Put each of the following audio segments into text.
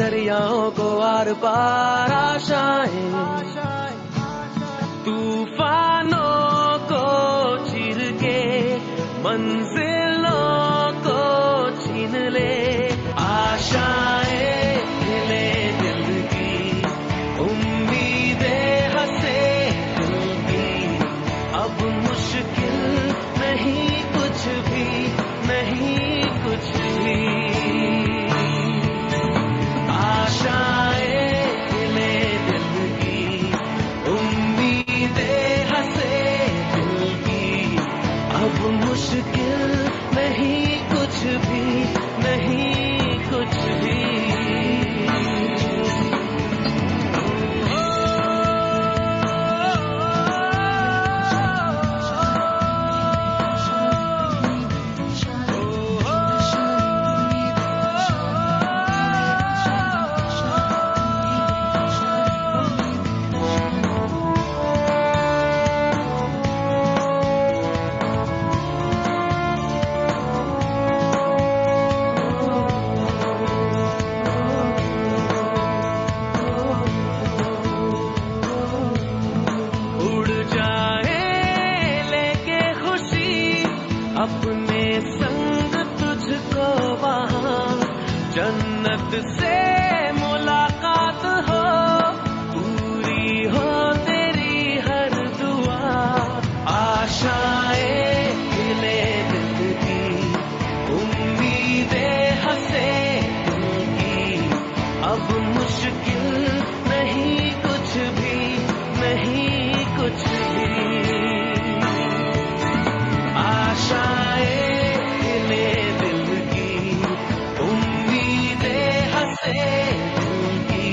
दरियाओं को आर पार आशाएं, तूफानों को चीर के मंजिलों को छीन ले। आशाएं खिले दिल की, उम्मीदें हंसे दिल की, अब मुश्किल नहीं कुछ भी, नहीं कुछ भी। आशाएं खिले दिल की, उम्मीदें हंसे दिल की, अब मुश्किल नहीं कुछ भी, नहीं कुछ भी। अपने संग तुझको वहाँ जन्नत से मुलाकात हो, पूरी हो तेरी हर दुआ। आशाएं खिले दिल की, उम्मीदें हंसे दिल की, अब मुश्किल नहीं कुछ भी, नहीं कुछ भी। आशाएं खिले दिल की, उम्मीदें हंसे दिल की,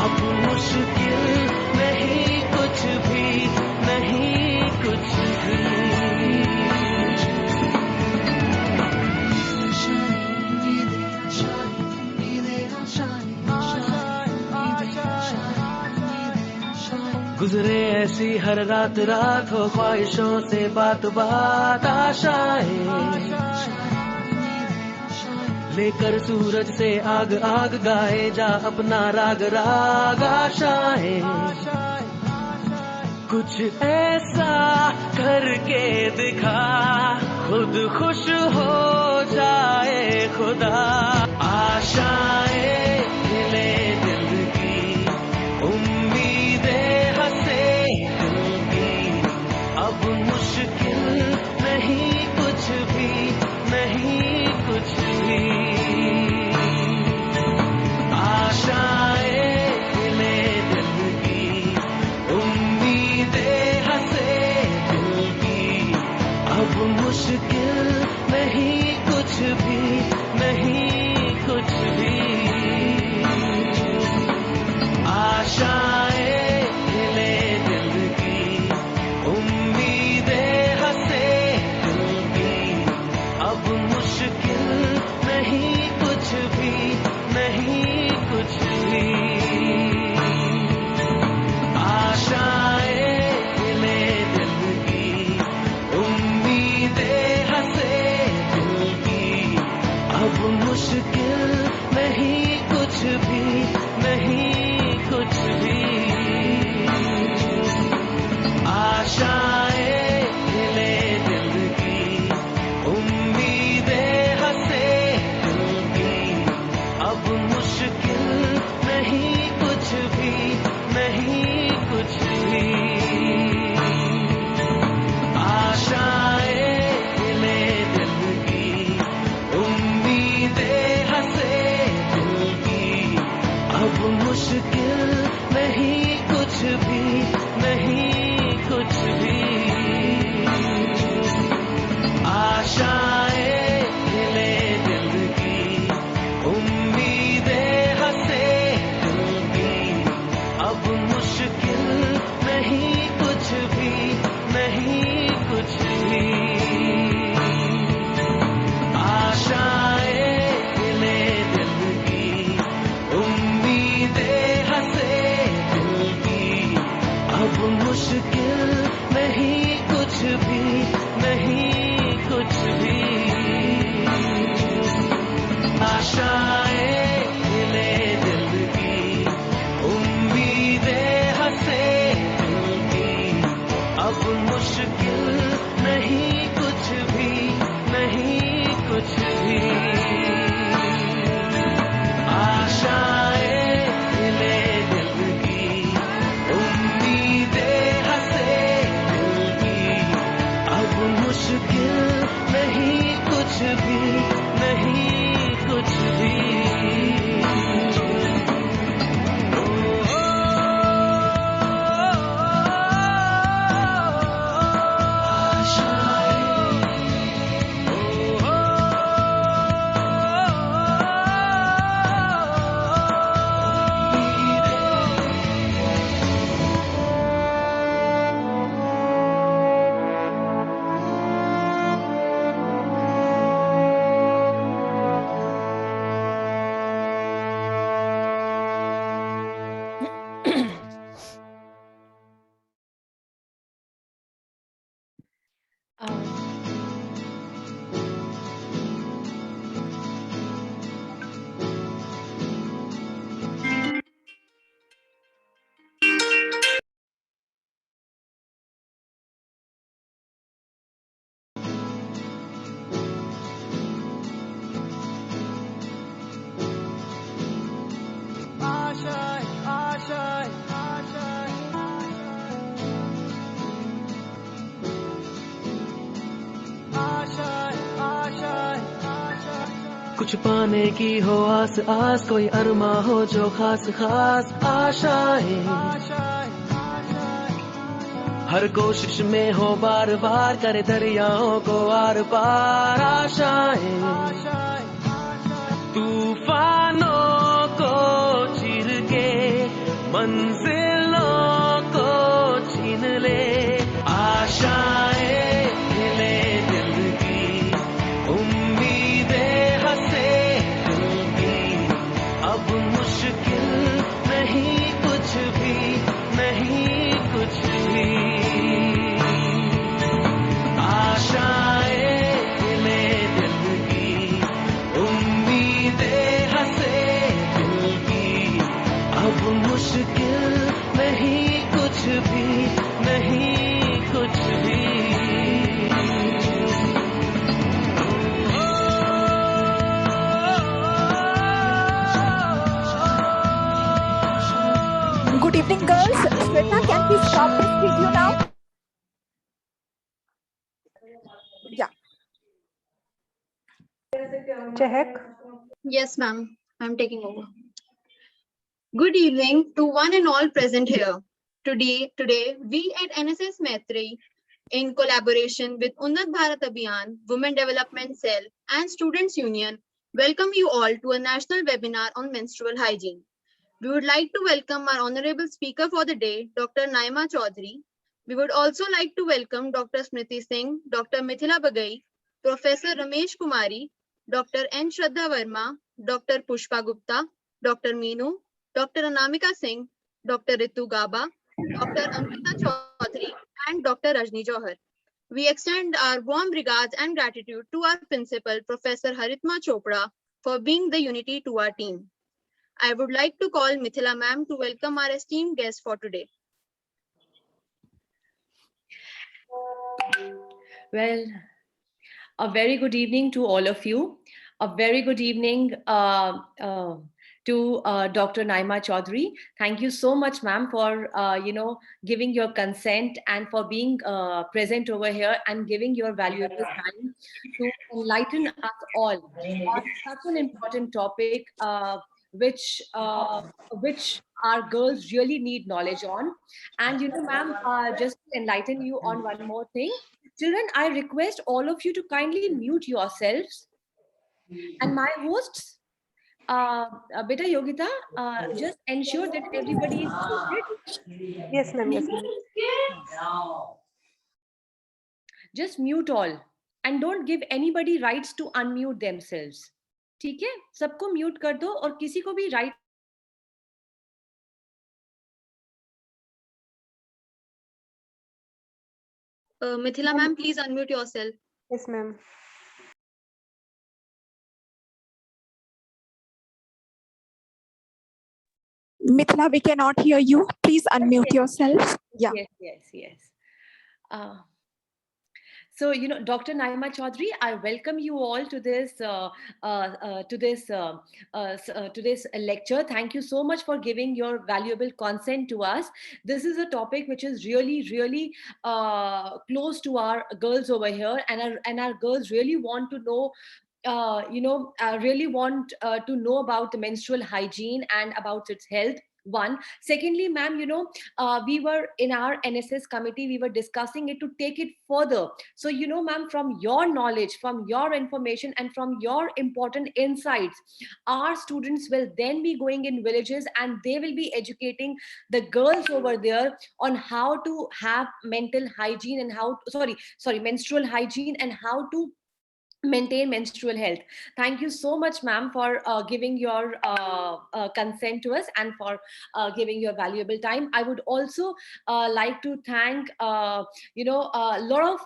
अब मुश्किल नहीं कुछ भी, नहीं कुछ भी। गुजरे ऐसी हर रात रात हो ख्वाहिशों से बात बात। आशाएं लेकर सूरज से आग आग गाए जा अपना राग राग। आशाएं कुछ ऐसा करके दिखा, खुद खुश हो जाए खुदा। आशाएं खिले दिल की, उम्मीदें हंसे दिल की, अब मुश्किल नहीं कुछ भी, नहीं कुछ भी। आशाएं खिले दिल की, उम्मीदें हंसे दिल की, अब मुश्किल नहीं कुछ भी, नहीं कुछ भी। आशाएं खिले दिल की, उम्मीदें हंसे दिल की, अब मुश्किल नहीं कुछ भी, नहीं कुछ भी। आशाएं खिले दिल की, उम्मीदें हंसे दिल की, अब मुश्किल नहीं कुछ भी, नहीं कुछ भी। आशाएं खिले दिल की, उम्मीदें हंसे दिल की, अब मुश्किल नहीं कुछ भी, नहीं कुछ भी। आशाएं खिले दिल की, उम्मीदें हंसे दिल की, अब मुश्किल नहीं कुछ भी, नहीं कुछ भी। आशाएं खिले दिल की, उम्मीदें हंसे दिल की, अब मुश्किल नहीं कुछ भी, नहीं कुछ भी। आशाएं खिले दिल की, उम्मीदें कुछ पाने की हो आस आस, कोई अरमा हो जो खास खास आशाएं, हर कोशिश में हो बार बार करे दरियाओं को आर पार आशाएं, तूफानों को चीर के मंजिलों को छीन ले, आशाएं हिले दिल की, उम्मीदें हंसे दिल की, अब मुश्किल नहीं कुछ भी, नहीं कुछ भी, आशाएं हिले दिल की, उम्मीदें हंसे दिल की, अब मुश्किल नहीं कुछ भी, नहीं कुछ भी। Good evening, girls. Shweta, can we stop this video now? Yeah. Chehak. Yes, ma'am. I'm taking over. Good evening to one and all present here. Today we at NSS Maitri, in collaboration with Unnat Bharat Abhiyan, Women Development Cell, and Students Union, welcome you all to a national webinar on menstrual hygiene. We would like to welcome our honorable speaker for the day, Dr. Naima Chaudhary. We would also like to welcome Dr. Smriti Singh, Dr. Mithila Bagai, Professor Ramesh Kumari, Dr. N. Shraddha Verma, Dr. Pushpa Gupta, Dr. Meenu, Dr. Anamika Singh, Dr. Ritu Gaba, Dr. Ankita Chaudhary, and Dr. Rajni Johar. We extend our warm regards and gratitude to our principal, Professor Haritma Chopra, for being the unity to our team. I would like to call Mithila ma'am to welcome our esteemed guest for today. Well, a very good evening to all of you. A very good evening to Dr. Naima Chaudhary. Thank you so much, ma'am, for giving your consent and for being present over here and giving your valuable time to enlighten us all on such an important topic, which our girls really need knowledge on. And ma'am, just to enlighten you on one more thing, children, I request all of you to kindly mute yourselves. And my hosts, Beta Yogita, just ensure that everybody is muted. Yes, ma'am. Yes, ma'am. Just mute all and don't give anybody rights to unmute themselves. ठीक है? सबको mute कर दो और किसी को भी right Mithila ma'am, please unmute yourself. Yes, ma'am. Mithila, we cannot hear you. Please unmute yourself. Yeah. Yes. So, Dr. Naima Chaudhary, I welcome you all to this lecture. Thank you so much for giving your valuable consent to us. This is a topic which is really, really close to our girls over here, and our girls really want to know. Really want to know about the menstrual hygiene and about its health. One. Secondly, ma'am, we were in our NSS committee, we were discussing it to take it further. So, ma'am, from your knowledge, from your information, and from your important insights, our students will then be going in villages and they will be educating the girls over there on how to have mental hygiene and menstrual hygiene and how to maintain menstrual health. Thank you so much, ma'am, for giving your consent to us and for giving your valuable time. I would also like to thank a lot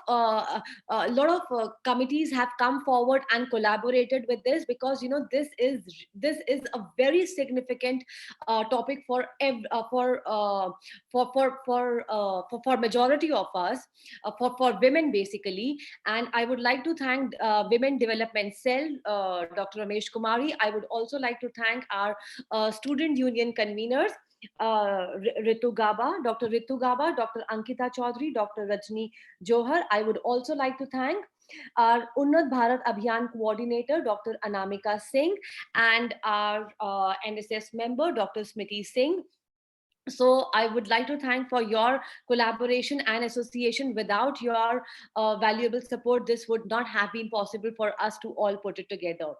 of committees have come forward and collaborated with this, because this is a very significant topic for majority of us, for women basically. And I would like to thank Women Development Cell, Dr. Ramesh Kumari. I would also like to thank our student union conveners, Ritu Gaba, Dr. Ritu Gaba, Dr. Ankita Chaudhary, Dr. Rajni Johar. I would also like to thank our Unnat Bharat Abhiyan coordinator, Dr. Anamika Singh, and our NSS member, Dr. Smriti Singh. So I would like to thank for your collaboration and association. Without your valuable support, this would not have been possible for us to all put it together.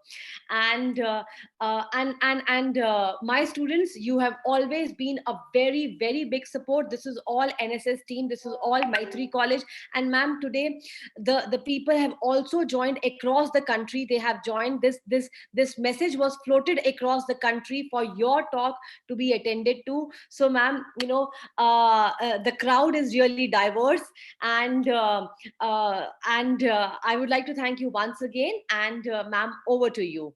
And my students, you have always been a very, very big support. This is all NSS team, this is all Maitri College. And ma'am, today the people have also joined across the country. They have joined. This message was floated across the country for your talk to be attended to. So ma'am, the crowd is really diverse, and I would like to thank you once again. And ma'am, over to you.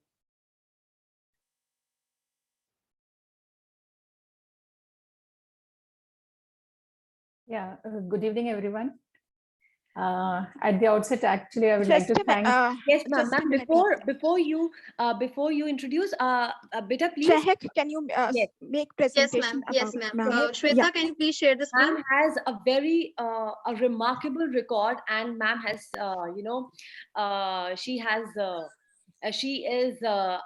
Yeah, good evening, everyone. At the outset, actually, I would like to thank. Yes, ma'am. just a minute. Before you introduce, Beta, please. Chehak, can you Yes. make presentation? Yes, about ma'am. it, Shweta, Yeah. can you please share the screen? Ma'am has a very a remarkable record, and ma'am has she is a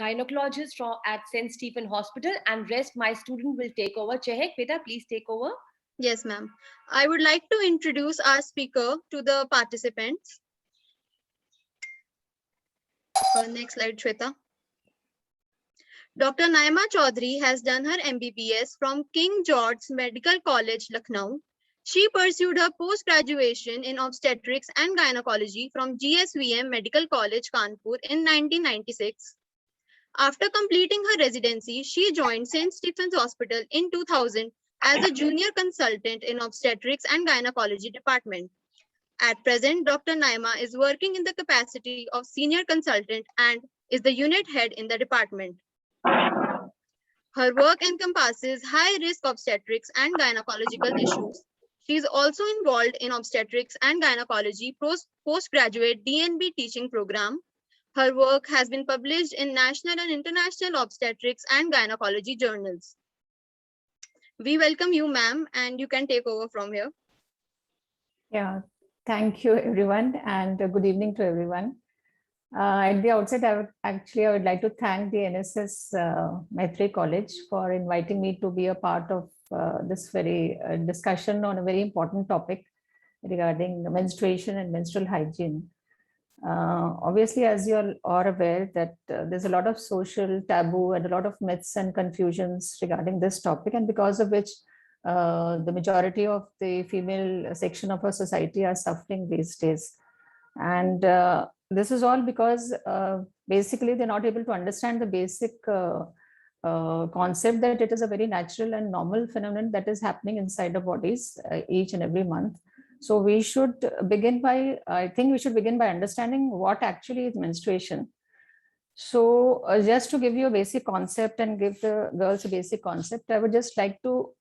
gynecologist at St. Stephen Hospital, and rest my student will take over. Chehek, beta, please take over. Yes, ma'am. I would like to introduce our speaker to the participants. Next slide, Shweta. Dr. Naima Chaudhary has done her MBBS from King George's Medical College, Lucknow. She pursued her post-graduation in obstetrics and gynecology from GSVM Medical College, Kanpur in 1996. After completing her residency, she joined St. Stephen's Hospital in 2000 as a junior consultant in obstetrics and gynecology department. At present, Dr. Naima is working in the capacity of senior consultant and is the unit head in the department. Her work encompasses high-risk obstetrics and gynecological issues. She is also involved in obstetrics and gynecology postgraduate DNB teaching program. Her work has been published in national and international obstetrics and gynecology journals. We welcome you, ma'am, and you can take over from here. Yeah, thank you, everyone, and good evening to everyone. At the outset, I would like to thank the NSS Maitri College for inviting me to be a part of this very discussion on a very important topic regarding menstruation and menstrual hygiene. Obviously, as you all are aware, that there's a lot of social taboo and a lot of myths and confusions regarding this topic, and because of which the majority of the female section of our society are suffering these days. And this is all because basically they're not able to understand the basic concept that it is a very natural and normal phenomenon that is happening inside our bodies each and every month. So we should begin by, I think we should begin by understanding what actually is menstruation. So just to give you a basic concept and give the girls a basic concept, I would just like to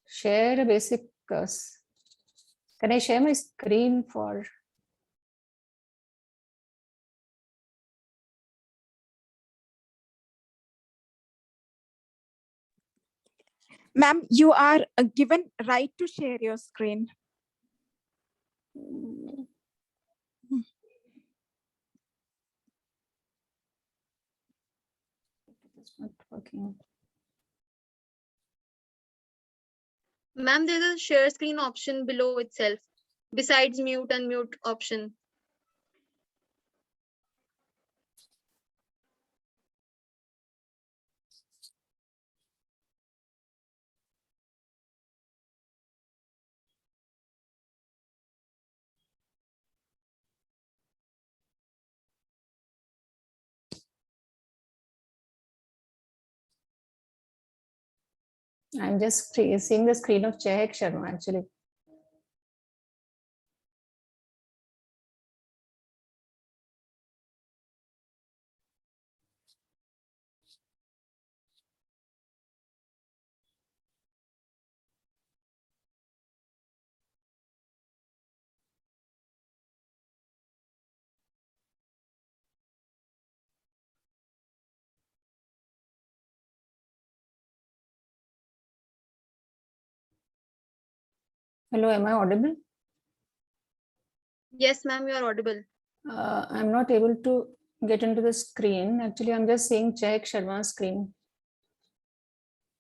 share a basic, can I share my screen for? Ma'am, you are given right to share your screen. It's not working. Ma'am, there's a share screen option below itself, besides mute and mute option. I'm just seeing the screen of Chehek Sharma actually. Hello, am I audible? Yes, ma'am, you are audible. I'm not able to get into the screen. Actually, I'm just seeing Chehk Sharma's screen.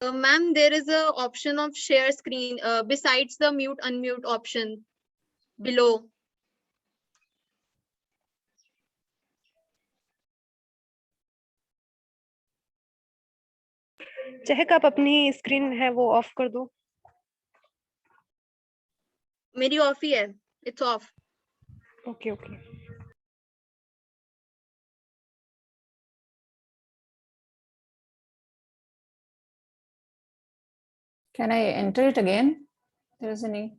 Ma'am, there is a option of share screen besides the mute unmute option below. चहक आप अपनी screen है वो of कर दो. मेरी of ही है. It's off. Okay okay. Can I enter it again? There is any.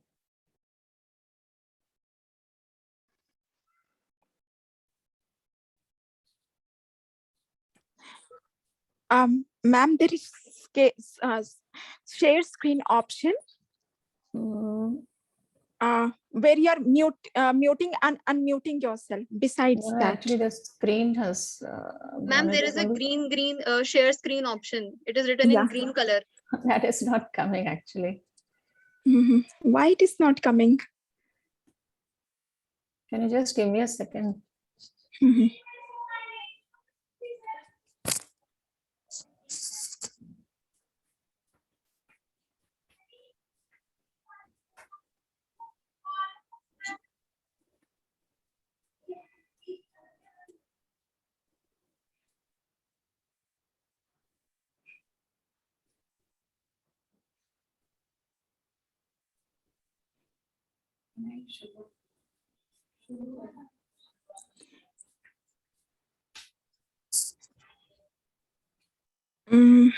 Ma'am, there is share screen option Mm, where you are muting and unmuting yourself. Besides no, that, actually, the screen has. Ma'am, there is a green share screen option. It is written Yeah. in green color. That is not coming actually. Mhm. Why it is not coming? Can you just give me a second? Mhm. Mm,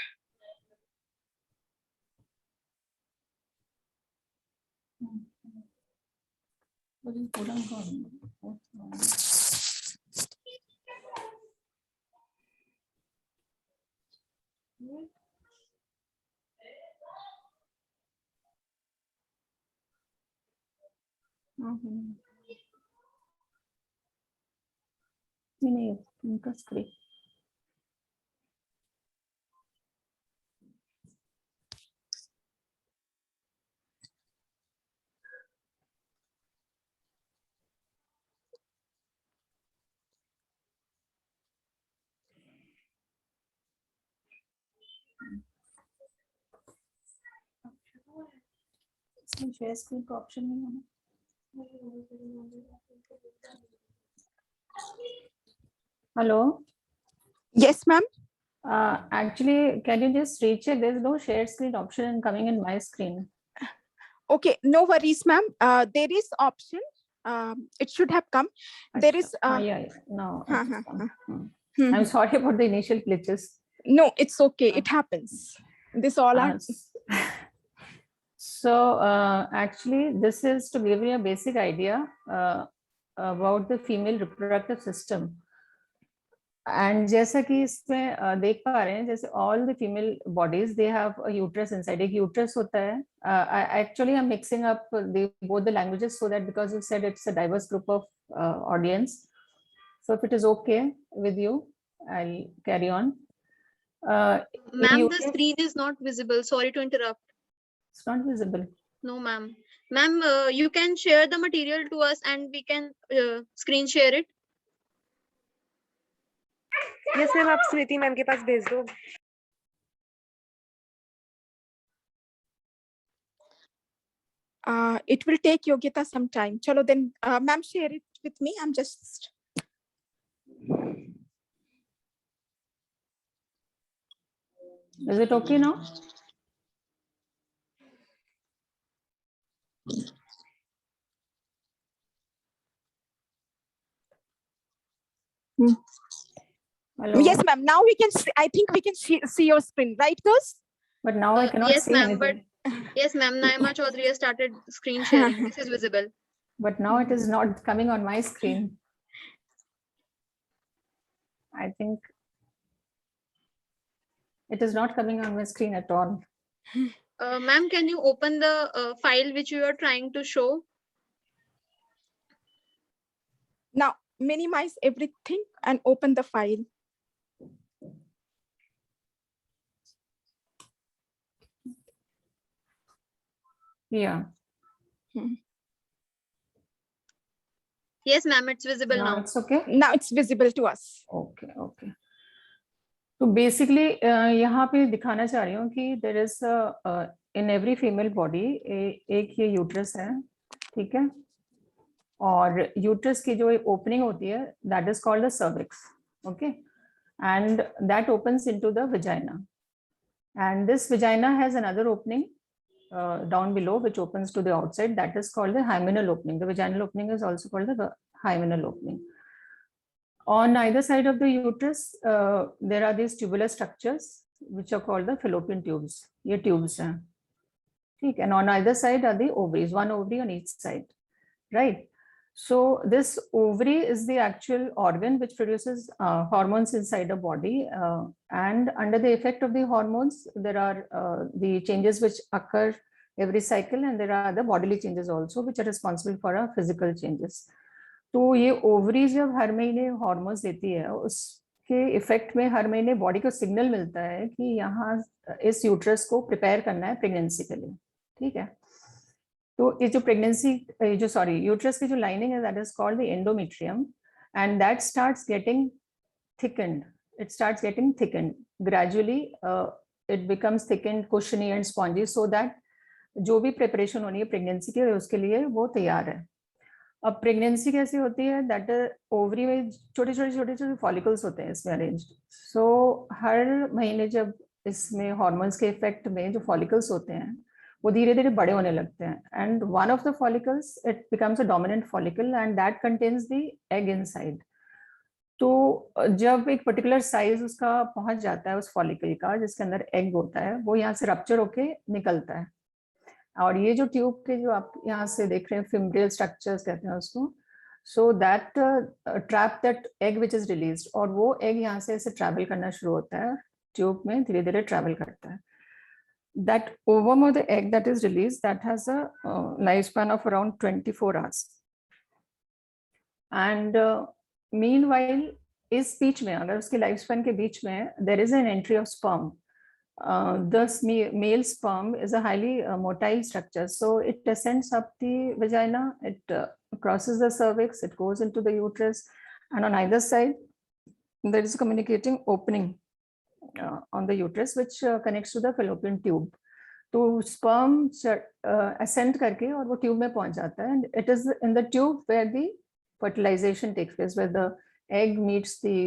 नहीं उनका screen. इसमें share screen का option नहीं है. Hello. yes, ma'am. Actually, can you just recheck? There's no share screen option coming in my screen. Okay, no worries, ma'am. There is option. It should have come. There is. Yeah. No. Huh, it's huh, come. Mhm. I'm sorry about the initial glitches. No, it's okay. It happens. This all are. So actually, this is to give you a basic idea about the female reproductive system. And जैसा कि इसमें देख पा रहे हैं, जैसे all the female bodies they have a uterus inside. एक uterus होता है. Actually, I'm mixing up both the languages so that because you said it's a diverse group of audience. So if it is okay with you, I'll carry on. Ma'am, the screen is not visible. Sorry to interrupt. It's not visible. No, ma'am. Ma'am, you can share the material to us and we can screen share it. Yes ma'am, आप स्मृति ma'am के पास भेज दो. It will take Yogita some time. Chalo then, ma'am, share it with me. I'm just. Is it okay now? Hello? Yes, ma'am. Now we can. I think we can see your screen, right, girls? But now I cannot yes, see ma'am. anything. But yes, ma'am. Naima Chaudhary has started screen sharing. This is visible. But now it is not coming on my screen. I think it is not coming on my screen at all. Ma'am, can you open the file which you are trying to show? Now minimize everything and open the file. Yeah. Yes, ma'am, it's visible Now now. it's okay. Now it's visible to us. Okay, okay. तो basically यहाँ पे दिखाना चाह रही हूँ कि there is in every female body एक ये यूट्रस है, ठीक है, और यूट्रस की जो ओपनिंग होती है that is called the cervix, okay, and that opens into the vagina, and this vagina has another opening down below which opens to the outside, that is called the hymenal opening. The vaginal opening is also called the hymenal opening. On either side of the uterus, there are these tubular structures which are called the fallopian tubes. ये tubes हैं, ठीक, and on either side are the ovaries, one ovary on each side, right? So this ovary is the actual organ which produces hormones inside the body, and under the effect of the hormones, there are the changes which occur every cycle, and there are the bodily changes also which are responsible for our physical changes. तो ये ovary जब हर महीने hormones देती है, उसके effect में हर महीने body को सिग्नल मिलता है कि यहाँ इस यूट्रस को प्रिपेयर करना है प्रेगनेंसी के लिए, ठीक है। तो ये जो प्रेगनेंसी जो सॉरी यूट्रस की जो लाइनिंग है that is called the endometrium, and that starts getting thickened. It starts getting thickened gradually. It becomes thickened, cushiony and spongy, so that जो भी प्रिपरेशन होनी है प्रेगनेंसी के उसके लिए वो तैयार है। अब प्रेगनेंसी कैसी होती है, दैट ओवरी में छोटे छोटे फॉलिकल्स होते हैं इसमें अरेंज्ड। सो हर महीने जब इसमें हार्मोन्स के इफेक्ट में जो फॉलिकल्स होते हैं वो धीरे धीरे बड़े होने लगते हैं, and one of the follicles it becomes a dominant follicle and that contains the egg inside. तो जब एक पर्टिकुलर साइज उसका पहुंच जाता है उस फॉलिकल का जिसके अंदर एग होता है, वो यहाँ से रप्चर होके निकलता है, और ये जो ट्यूब के जो आप यहाँ से देख रहे हैं फिम्ब्रियल स्ट्रक्चर्स कहते हैं उसको, so that trap that egg which is released, और वो एग यहाँ से ऐसे ट्रैवल करना शुरू होता है, ट्यूब में धीरे धीरे ट्रैवल करता है। That ovum of the egg that is release that has a life span of around 24 hours, and meanwhile इस बीच में अगर उसके लाइफ स्पैन के बीच में there is an entry of sperm. Thus, male sperm is a highly motile structure. So it descends up the vagina, it crosses the cervix, it goes into the uterus, and on either side, there is a communicating opening on the uterus, which connects to the fallopian tube. तो sperm ascend करके और वो tube में पहुंच जाता है, and it is in the tube where the fertilization takes place, where the egg meets the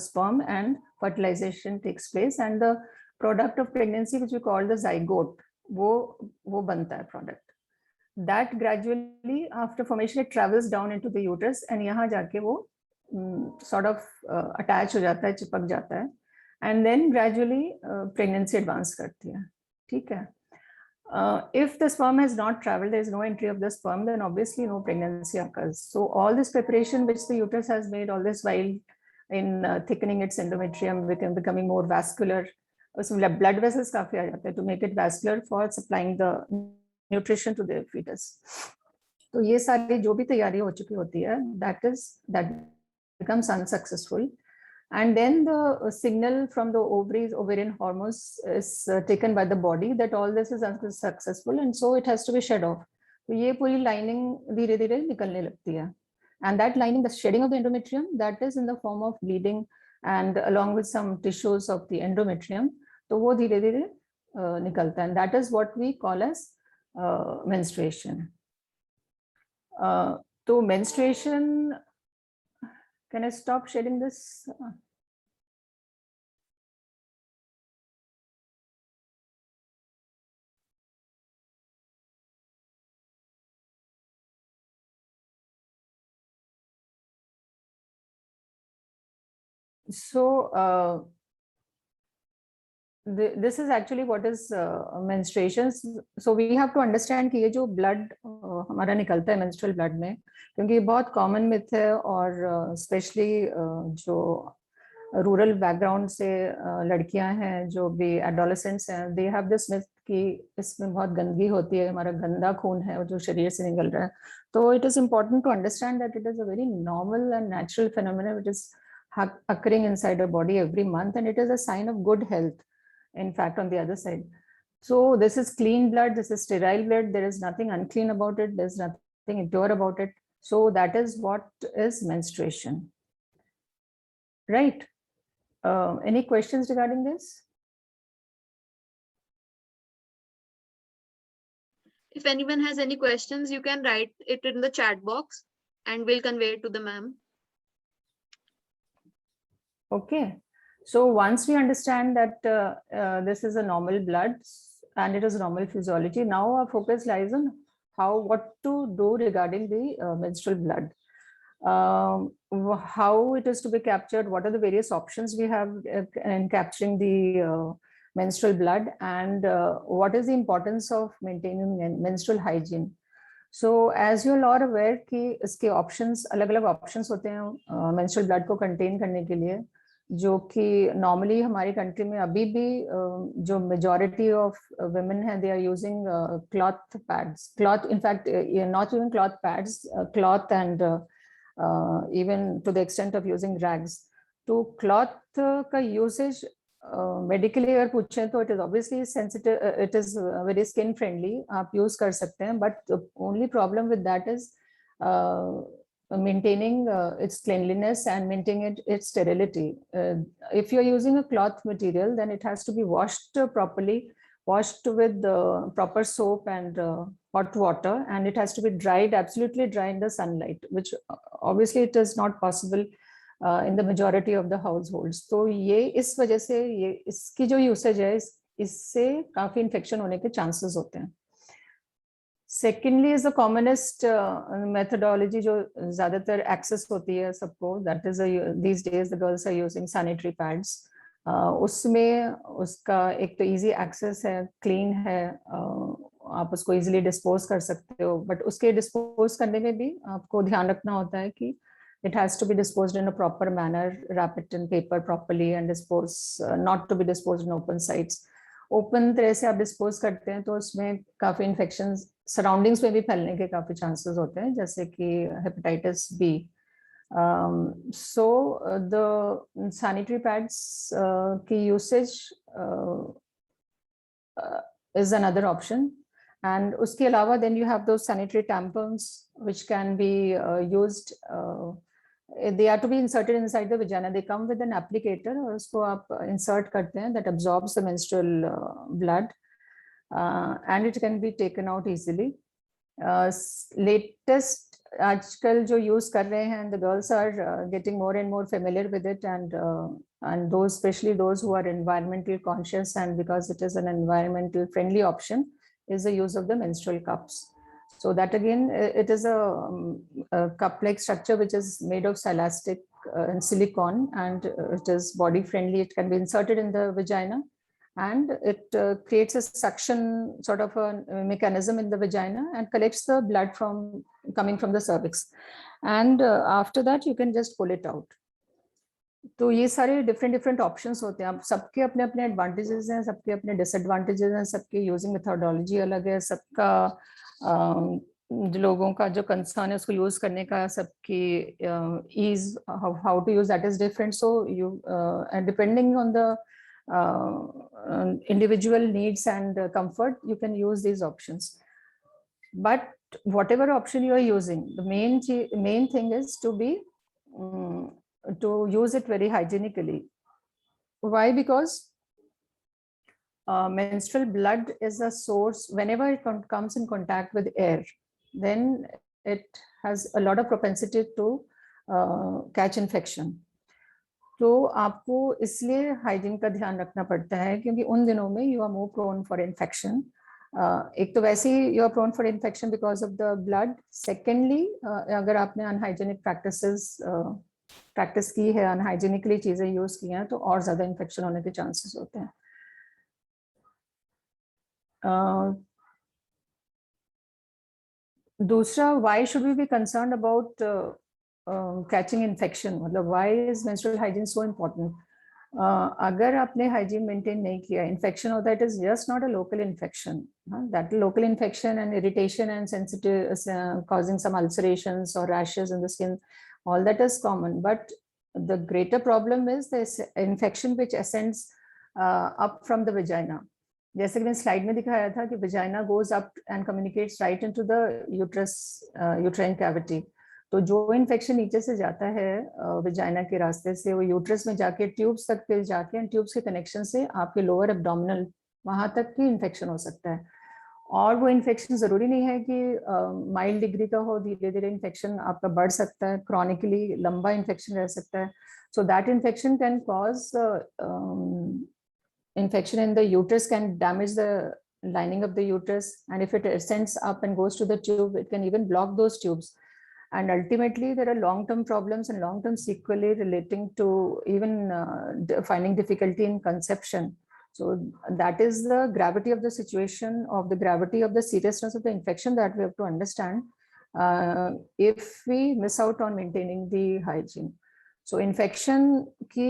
sperm and fertilization takes place, and the product of pregnancy which we call the zygote, वो बनता है product. That gradually after formation it travels down into the uterus, and यहाँ जाके वो sort of attach हो जाता है, चिपक जाता है, and then gradually pregnancy advance करती है, ठीक है। If the sperm has not traveled, there is no entry of the sperm, then obviously no pregnancy occurs. So all this preparation which the uterus has made all this while in thickening its endometrium, becoming more vascular, उसमें blood vessels काफी आ जाते हैं to make it vascular for supplying the nutrition to the fetus. तो ये सारी जो भी तैयारी हो चुकी होती है that becomes unsuccessful, and then the signal from the ovaries, ovarian hormones is taken by the body that all this is unsuccessful, and so it has to be shed off. तो ये पूरी lining धीरे धीरे निकलने लगती है, and that lining, the shedding of the endometrium, that is in the form of bleeding and along with some tissues of the endometrium, तो वो धीरे धीरे निकलता है, and that is what we call as menstruation. तो menstruation, can I stop sharing this? So this is actually what is menstruation. So we have to understand कि ये जो blood हमारा निकलता है menstrual blood में, क्योंकि ये बहुत common myth है, और especially जो rural background से लड़कियां हैं जो भी adolescents हैं, they have this myth कि इसमें बहुत गंदगी होती है, हमारा गंदा खून है जो शरीर से निकल रहा है। तो it is important to understand that it is a very normal and natural phenomenon which is occurring inside our body every month, and it is a sign of good health. In fact, on the other side, so this is clean blood, this is sterile blood, there is nothing unclean about it, there's nothing impure about it. So that is what is menstruation, right? Any questions regarding this? If anyone has any questions, you can write it in the chat box and we'll convey it to the ma'am. Okay, so once we understand that this is a normal blood and it is normal physiology, now our focus lies on what to do regarding the menstrual blood. How it is to be captured, what are the various options we have in capturing the menstrual blood, and what is the importance of maintaining menstrual hygiene. So as you all are aware कि इसके options अलग-अलग options होते हैं menstrual blood को contain करने के लिए, जो कि normally हमारी country में अभी भी जो majority of women हैं, they are using cloth pads, cloth, in fact not even cloth pads, cloth and even to the extent of using rags. तो cloth का usage मेडिकली अगर पूछें तो it is obviously sensitive, it is very skin friendly, आप use कर सकते हैं, but only problem with that is maintaining its cleanliness and maintaining its sterility. If you are using a cloth material, then it has to be washed properly, washed with proper soap and hot water, and it has to be dried, absolutely dry in the sunlight, which obviously it is not possible in the majority of the households. तो ये इस वजह से ये इसकी जो usage है इससे काफी इन्फेक्शन होने के चांसेस होते हैं. Secondly is the commonest methodology जो ज्यादातर एक्सेस होती है सबको, that is these days the girls are using sanitary pads. उसमें उसका एक तो इजी एक्सेस है, क्लीन है, आप उसको इजीली डिस्पोज कर सकते हो, बट उसके डिस्पोज करने में भी आपको ध्यान रखना होता है कि it has to be disposed in a proper manner, wrap it in paper properly and dispose, not to be disposed in open sites. Open तरह से आप डिस्पोज करते हैं तो उसमें काफी इन्फेक्शन सराउंडिंग्स में भी फैलने के काफी चांसेस होते हैं, जैसे कि hepatitis B. So the sanitary pads की usage is another option, and उसके अलावा then you have those sanitary tampons which can be used. They are to be inserted inside the vagina. They come with an applicator और उसको आप insert करते हैं, that absorbs the menstrual blood and it can be taken out easily. Latest आजकल जो use कर रहे हैं, the girls are getting more and more familiar with it, and those, especially those who are environmental conscious, and because it is an environmental friendly option, is the use of the menstrual cups. So that again, it is a cup-like structure which is made of silastic and silicone, and it is body friendly. It can be inserted in the vagina, and it creates a suction sort of a mechanism in the vagina and collects the blood coming from the cervix. And after that, you can just pull it out. तो ये सारे different options होते हैं. अब सबके अपने अपने advantages हैं, सबके अपने डिसएडवांटेजेस हैं, सबके यूजिंग मेथोडोलॉजी अलग है, सबका लोगों का जो कंसर्न है उसको यूज करने का, सबकी ease how to use that is different. So you depending on the individual needs and comfort, you can use these options. But whatever option you are using, the main thing is to be to use it very hygienically. Why? Because menstrual blood is a source. Whenever it comes in contact with air, then it has a lot of propensity to catch infection. तो आपको इसलिए hygiene का ध्यान रखना पड़ता है, क्योंकि उन दिनों में you are more prone for infection. एक तो वैसे ही you are prone for infection because of the blood. Secondly, अगर आपने अनहाइजीनिक प्रैक्टिस की है, अनहाइजीनिकली चीजें यूज की हैं, तो और ज्यादा इन्फेक्शन होने के चांसेस होते हैं. दूसरा, why should we be concerned about catching infection, मतलब why is menstrual hygiene so important. अगर आपने हाइजीन मेंटेन नहीं किया, इन्फेक्शन होता है, it is just not a local infection. That local infection and irritation and sensitive causing some ulcerations or rashes in the skin, all that is common. But the greater problem is this infection which ascends up from the vagina. जैसे कि मैंने slide में दिखाया था कि vagina goes up and communicates right into the uterus, uterine cavity. तो जो infection नीचे से जाता है विजाइना के रास्ते से, वो यूट्रस में जाके ट्यूब्स तक फिर जाके, एंड ट्यूब्स के कनेक्शन से आपके लोअर एब्डोमिनल वहां तक की इन्फेक्शन हो सकता है। और वो इन्फेक्शन जरूरी नहीं है कि माइल्ड डिग्री का हो, धीरे धीरे इन्फेक्शन आपका बढ़ सकता है, क्रॉनिकली लंबा इन्फेक्शन रह सकता है। So that infection can cause infection in the uterus, can damage the lining of the uterus, and if it ascends up and goes to the tube, it can even block those tubes, and ultimately there are long-term problems and long-term sequelae relating to even finding difficulty in conception. So that is the gravity of the situation, of the gravity of the seriousness of the infection that we have to understand if we miss out on maintaining the hygiene. So infection की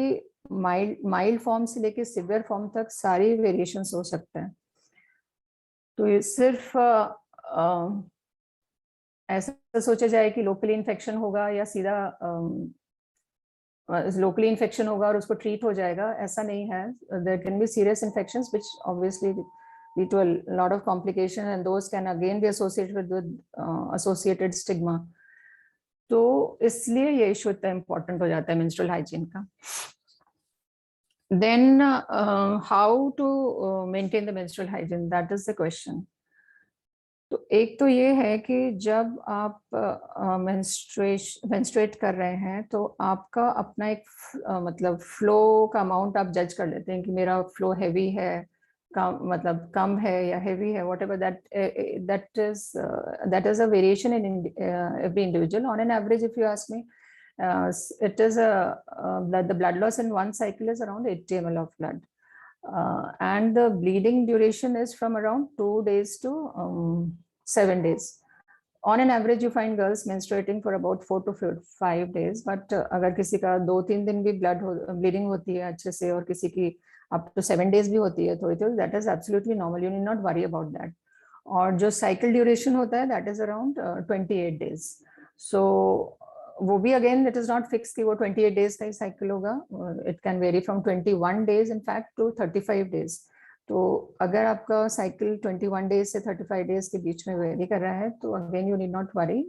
mild form से लेके severe form तक सारी variations हो सकते हैं। तो ये सिर्फ ऐसा सोचा जाए कि लोकली इन्फेक्शन होगा या सीधा लोकली इन्फेक्शन होगा और उसको ट्रीट हो जाएगा, ऐसा नहीं है। There can be serious infections which obviously lead to a lot of complication, and those can again be associated with associated stigma. तो इसलिए ये इशू इतना इम्पोर्टेंट हो जाता है मेंस्ट्रुअल हाइजीन का। Then how to maintain the menstrual hygiene, that is the question. तो एक तो ये है कि जब आप menstruate कर रहे हैं तो आपका अपना एक मतलब फ्लो का अमाउंट आप जज कर लेते हैं कि मेरा फ्लो हैवी है, मतलब कम है या हैवी है, whatever that is a variation in every individual. On an average, if you ask me, it is the blood loss in one cycle is around 80 ml of blood, and the bleeding duration is from around 2 days to 7 days. On an average, you find girls menstruating for about 4 to 5 days, but अगर किसी का 2-3 दिन भी bleeding होती है अच्छे से और किसी की up to 7 days भी होती है थोड़ी थोड़ी, that is absolutely normal. You need not worry about that. और जो cycle duration होता है that is around 28 days. So वो भी again it is not fixed कि वो 28 days का ही cycle होगा. It can vary from 21 days in fact to 35 days. तो अगर आपका cycle 21 days से 35 days के बीच में vary कर रहा है तो again you need not worry.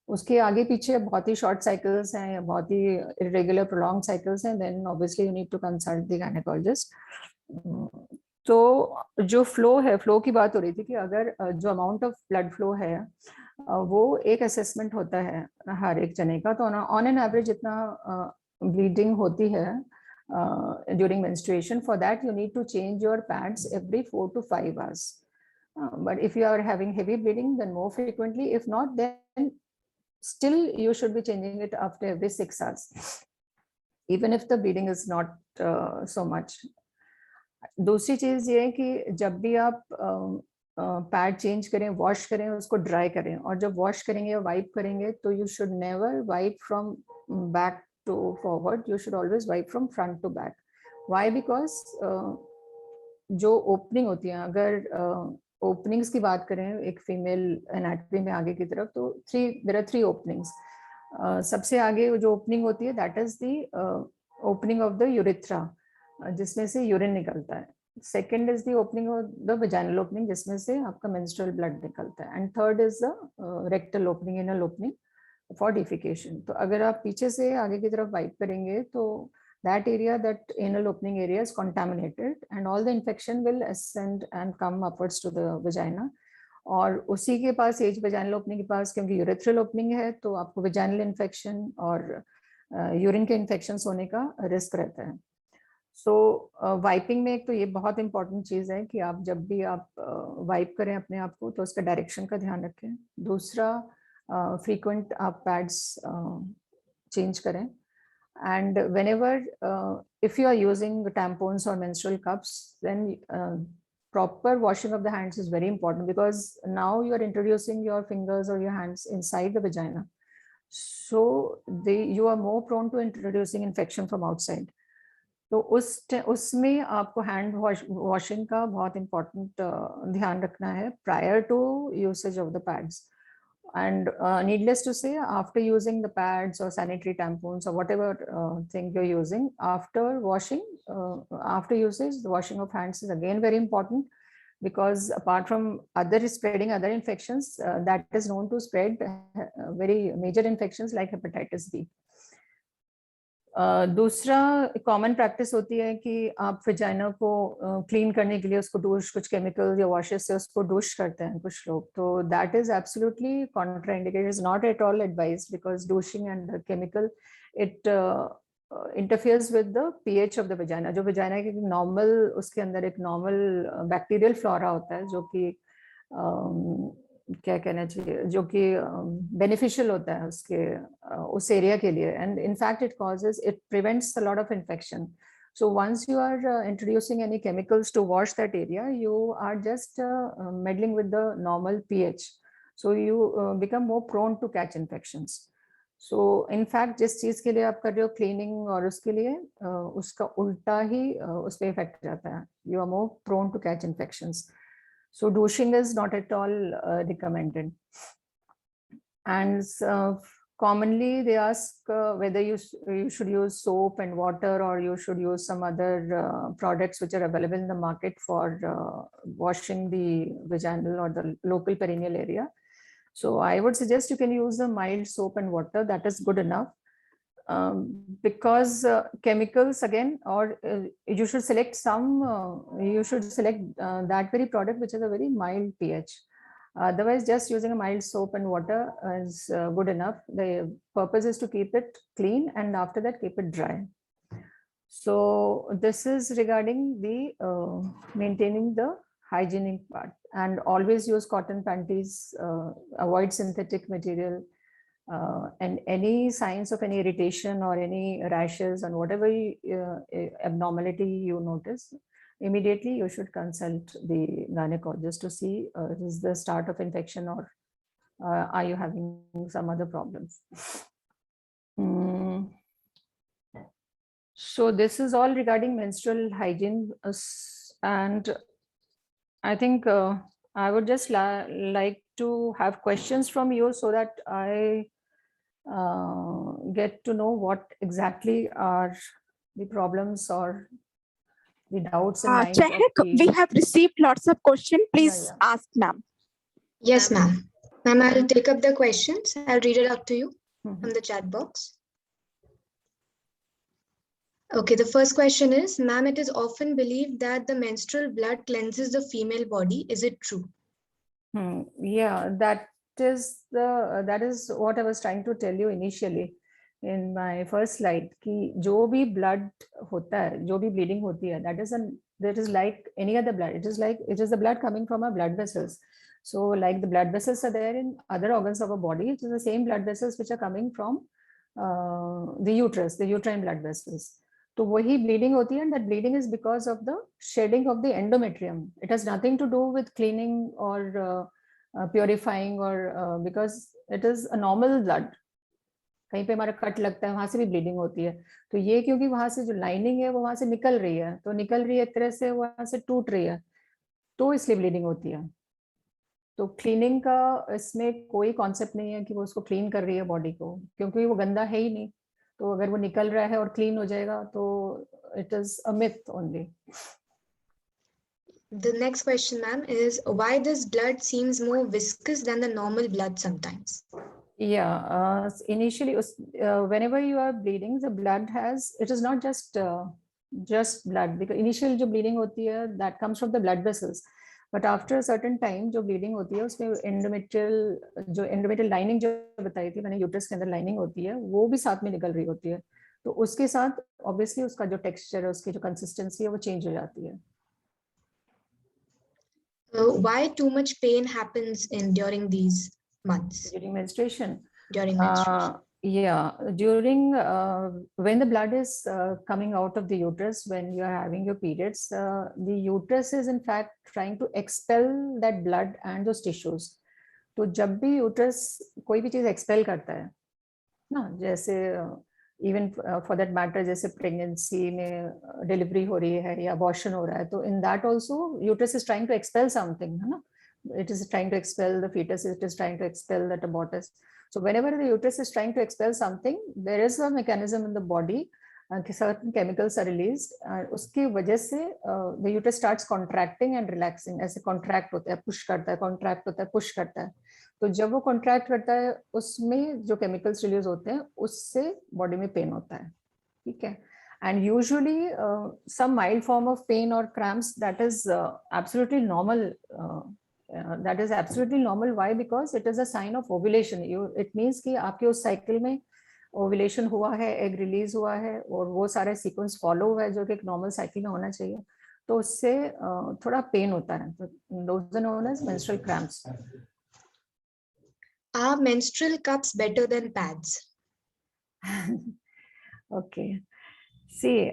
उसके आगे पीछे बहुत ही short cycles हैं या बहुत ही irregular prolonged cycles हैं, then obviously you need to consult the gynecologist. तो जो flow है, flow की बात हो रही थी कि अगर जो amount of blood flow है वो एक assessment होता है हर एक जने का, तो on an average जितना bleeding होती है during menstruation, for that you need to change your pads every 4 to 5 hours. But if you are having heavy bleeding, then more frequently. If not, then still you should be changing it after every 6 hours, even if the bleeding is not so much. दूसरी चीज ये है कि जब भी आप pad change करें, wash करें, उसको ड्राई करें, और जब वॉश करेंगे वाइप करेंगे तो you should never wipe from back to forward, you should always wipe from front to back. Why? Because जो opening होती है, अगर openings की बात करें एक female anatomy में आगे की तरफ, तो there are 3 openings. सबसे आगे जो opening होती है that is the opening of the urethra, जिसमें से urine निकलता है. Second is the opening of the vaginal opening, जिसमें से आपका menstrual blood निकलता है. And third is the rectal opening, anal opening for defecation. तो अगर आप पीछे से आगे की तरफ वाइप करेंगे तो that area, that anal opening area is contaminated and all the infection will ascend and come upwards to the vagina. और उसी के पास एज vaginal opening के पास क्योंकि urethral opening है तो आपको vaginal infection और यूरिन के infections होने का रिस्क रहता है. सो वाइपिंग में एक तो ये बहुत इंपॉर्टेंट चीज है कि आप जब भी आप वाइप करें अपने आप को तो उसका डायरेक्शन का ध्यान रखें. दूसरा frequent आप pads change करें, and whenever if you are using tampons or menstrual cups, then proper washing of the hands is very important, because now you are introducing your fingers or your hands inside the vagina, so you are more prone to introducing infection from outside. तो उसमें आपको hand washing का बहुत important ध्यान रखना है prior to usage of the pads. And needless to say, after using the pads or sanitary tampons or whatever thing you're using, after washing, after usage, the washing of hands is again very important. because apart from other spreading other infections, that is known to spread very major infections like hepatitis B. दूसरा common practice होती है कि आप vagina को clean करने के लिए उसको डूश, कुछ केमिकल या वॉशेस से उसको डूश करते हैं कुछ लोग, तो that is absolutely contraindicated, is not at all advised, because douching and chemical it interferes with the pH of the vagina. जो vagina के नॉर्मल, उसके अंदर एक नॉर्मल बैक्टीरियल फ्लोरा होता है जो कि क्या कहना चाहिए, जो कि बेनिफिशियल होता है उसके उस एरिया के लिए, and in fact it prevents a lot of infection. So once you are introducing any chemicals to wash that area, you are just meddling with the normal pH. So you become more prone to catch infections. So in fact जिस चीज के लिए आप कर रहे हो cleaning, और उसके लिए उसका उल्टा ही उस पर इफेक्ट जाता है. You are more prone to catch infections. So douching is not at all recommended. And commonly they ask whether you should use soap and water, or you should use some other products which are available in the market for washing the vaginal or the local perineal area. So I would suggest you can use a mild soap and water. That is good enough. Because chemicals again, or you should select some, you should select that very product which has a very mild pH. Otherwise, just using a mild soap and water is good enough. The purpose is to keep it clean, and after that keep it dry. So this is regarding the maintaining the hygienic part, and always use cotton panties, avoid synthetic material, and any signs of any irritation or any rashes and whatever abnormality you notice, immediately you should consult the gynecologist to see is the start of infection, or are you having some other problems. So this is all regarding menstrual hygiene, and I think I would just like to have questions from you so that I get to know what exactly are the problems or the doubts in mind. Chehak, we have received lots of questions. Please ask, ma'am. Yes, ma'am. Ma'am, I'll take up the questions. I'll read it out to you from the chat box. Okay, the first question is, ma'am, it is often believed that the menstrual blood cleanses the female body. Is it true? Yeah, that is what I was trying to tell you initially in my first slide, कि जो भी blood होता है, जो भी bleeding होती है, that is like any other blood. It is the blood coming from our blood vessels. So like the blood vessels are there in other organs of our body, it is the same blood vessels which are coming from the uterus, the uterine blood vessels. तो वही bleeding होती है, and that bleeding is because of the shedding of the endometrium. It has nothing to do with cleaning or purifying, or because it is a normal blood. कहीं पे हमारा cut लगता है, वहां से भी ब्लीडिंग होती है. तो ये क्योंकि वहां से जो लाइनिंग है वो वहां से निकल रही है, तो निकल रही है एक तरह से, वहां से टूट रही है, तो इसलिए ब्लीडिंग होती है. तो क्लीनिंग का इसमें कोई कॉन्सेप्ट नहीं है कि वो उसको क्लीन कर रही है बॉडी को, क्योंकि वो गंदा है ही नहीं. तो अगर वो निकल रहा है और क्लीन हो जाएगा तो it is a myth only. The next question, ma'am, is why this blood seems more viscous than the normal blood sometimes? Yeah, initially, whenever you are bleeding, the blood it is not just blood, because initially जो bleeding होती है, that comes from the blood vessels. But after a certain time जो bleeding होती है, उसमें endometrial lining जो बताई थी मैंने, यूट्रस के अंदर lining होती है, वो भी साथ में निकल रही होती है. तो उसके साथ obviously उसका जो texture है, उसकी जो consistency है, वो change हो जाती है. Why too much pain happens during these months? During menstruation. During menstruation. Yeah, during when the blood is coming out of the uterus, when you are having your periods, the uterus is in fact trying to expel that blood and those tissues. तो जब भी uterus कोई भी चीज expel करता है ना, जैसे even for that matter, जैसे pregnancy में delivery हो रही है या abortion हो रहा है, तो in that also uterus is trying to expel something, है ना? It is trying to expel the fetus, it is trying to expel that abortus. So whenever the uterus is trying to expel something, there is a mechanism in the body certain chemicals are released, उसकी वजह से the uterus starts contracting and relaxing. ऐसे contract होता है, push करता है, contract होता है, push करता है. तो जब वो contract करता है, उसमें जो chemicals release होते हैं, उससे body में pain होता है. ठीक है. And usually some mild form of pain or cramps, that is absolutely normal. That is absolutely normal. Why? Because it is a sign of ovulation. It means कि आपके उस cycle में ओवुलेशन हुआ है, एग रिलीज हुआ है और वो सारे सीक्वेंस फॉलो हुआ है जो कि एक नॉर्मल साइकिल में होना चाहिए, तो उससे थोड़ा पेन होता है. Those are known as menstrual cramps. Are menstrual cups better than pads? Okay. See,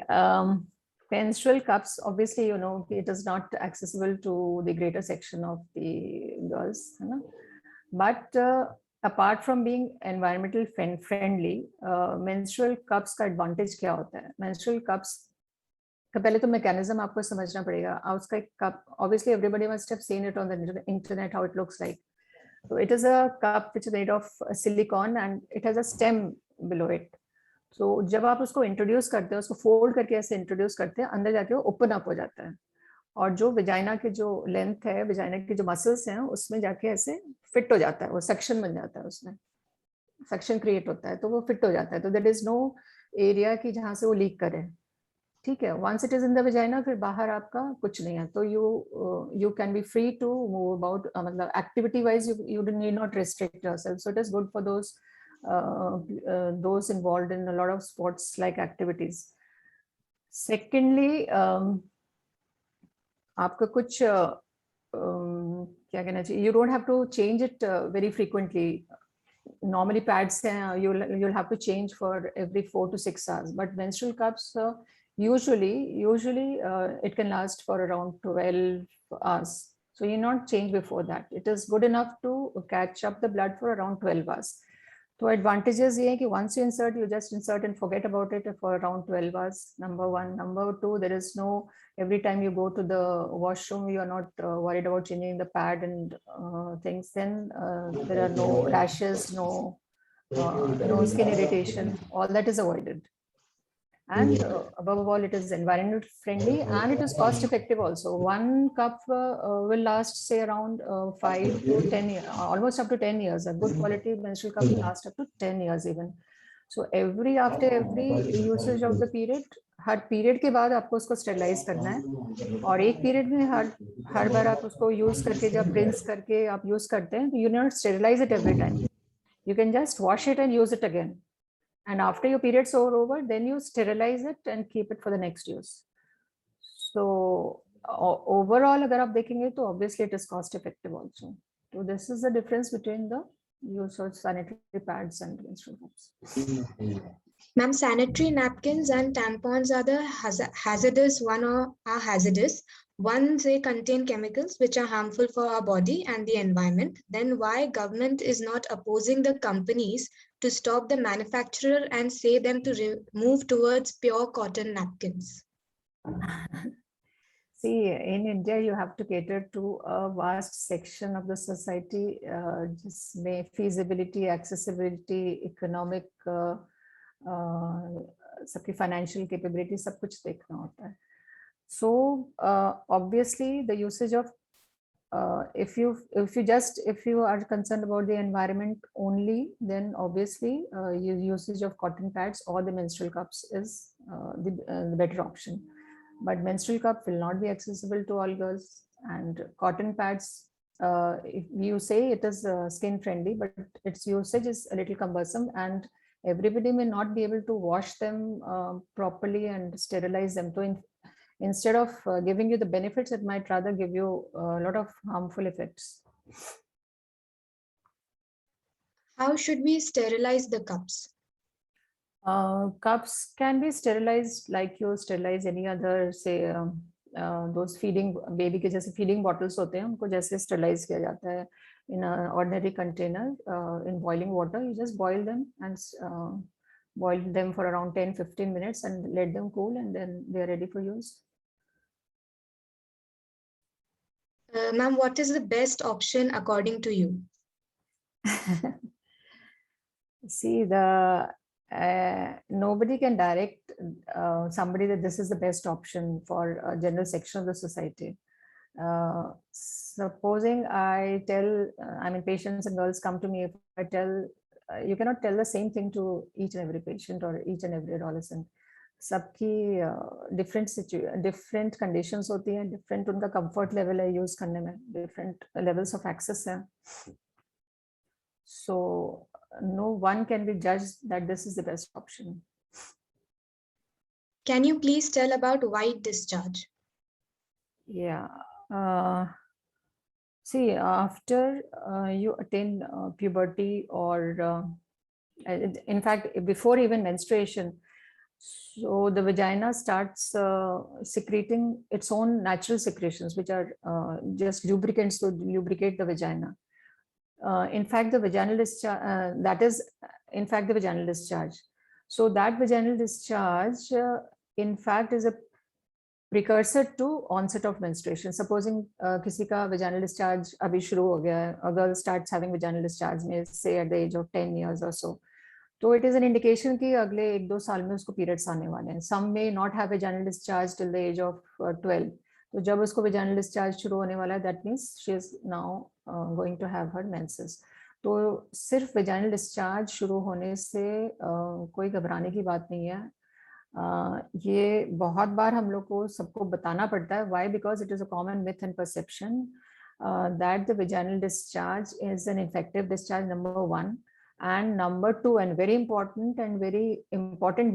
menstrual cups, obviously, you know, it is not accessible to the greater section of the girls, you know? But apart from being environmental friendly, menstrual cups का advantage क्या होता है? Menstrual cups का पहले तो mechanism आपको समझना पड़ेगा. उसका एक cup, obviously everybody must have seen it on the internet how it looks like. So it is a cup which is made of silicone and it has a stem below it. So जब आप उसको introduce करते हैं, उसको fold करके ऐसे introduce करते हैं, अंदर जाके वो open up हो जाता है. और जो विजाइना की जो लेंथ है, विजाइना की जो मसल्स हैं, उसमें जाके ऐसे फिट हो जाता है, वो सेक्शन बन जाता है, उसमें सेक्शन क्रिएट होता है, तो वो फिट हो जाता है. तो देयर इज नो एरिया की जहाँ से वो लीक करे. ठीक है. Once it is in the vagina, फिर बाहर आपका कुछ नहीं है, तो you can be free to move about. मतलब activity wise you need not restrict yourself. So it is good for those involved in a lot of sports like activities. Secondly, आपका कुछ क्या कहना चाहिए, you don't have to change it very frequently. Normally pads हैं, you'll have to change for every 4 to 6 hours, but menstrual cups usually it can last for around 12 hours, so you not change before that. It is good enough to catch up the blood for around 12 hours. तो advantages ये है कि once you insert, you just insert and forget about it for around 12 hours. Number one. Number two, there is no, every time you go to the washroom, you are not worried about changing the pad and things. Then there are no rashes, no skin irritation. All that is avoided. And above all, it is environment friendly and it is cost effective also. One cup will last, say, around 5 to 10 years, almost up to 10 years. A good quality menstrual cup will last up to 10 years even. So after every usage of the period, her period के बाद आपको उसको sterilise करना है. और एक period में हर बार आप उसको यूज करके, जब रिंस करके आप यूज करते हैं, तो you not sterilise it every time. You can just wash it and use it again. And after your periods are over, then you sterilize it and keep it for the next use. So overall, agar aap dekhenge, to obviously it is cost effective also. So this is the difference between the use of sanitary pads and menstrual cups. Ma'am, sanitary napkins and tampons are the hazardous one, or are hazardous. One, they contain chemicals which are harmful for our body and the environment. Then why government is not opposing the companies to stop the manufacturer and say them to move towards pure cotton napkins? See, in India, you have to cater to a vast section of the society. Just feasibility, accessibility, economic, सबकी financial capability, सब कुछ देखना होता है. So obviously the usage of if you are concerned about the environment only, then obviously usage of cotton pads or the menstrual cups is the better option. But menstrual cup will not be accessible to all girls, and cotton pads, if you say it is skin friendly, but its usage is a little cumbersome and everybody may not be able to wash them properly and sterilize them. So instead of giving you the benefits, it might rather give you a lot of harmful effects. How should we sterilize the cups? Cups can be sterilized like you sterilize any other, say, those feeding baby के जैसे feeding bottles होते हैं, उनको जैसे sterilize किया जाता है in an ordinary container in boiling water. You just boil them and boil them for around 10-15 minutes and let them cool, and then they are ready for use. Ma'am, what is the best option according to you? See, the nobody can direct somebody that this is the best option for a general section of the society. Supposing I tell, I mean, patients and girls come to me, if I tell, you cannot tell the same thing to each and every patient or each and every adolescent. सबकी different conditions होती हैं, different उनका comfort level है use करने में, different levels of access है. So no one can be judged that this is the best option. Can you please tell about white discharge? Yeah. See, after you attain puberty, or in fact, before even menstruation, so the vagina starts secreting its own natural secretions, which are just lubricants to lubricate the vagina. In fact, the vaginal discharge, that is, in fact, the vaginal discharge. So that vaginal discharge, in fact, is a precursor to onset of menstruation. Supposing किसी का vaginal discharge अभी शुरू हो गया है, a girl starts having vaginal discharge, may say at the age of 10 years or so. So it is an indication कि अगले 1-2 साल में उसको periods आने वाले हैं. Some may not have vaginal discharge till the age of 12. तो जब उसको vaginal discharge शुरू होने वाला है, that means she is now going to have her menses. तो सिर्फ vaginal discharge शुरू होने से कोई घबराने की बात नहीं है. ये बहुत बार हम लोग को सबको बताना पड़ता है. Why? Because it is a common myth and perception that the vaginal discharge is an infective discharge, number one. And number two, and very important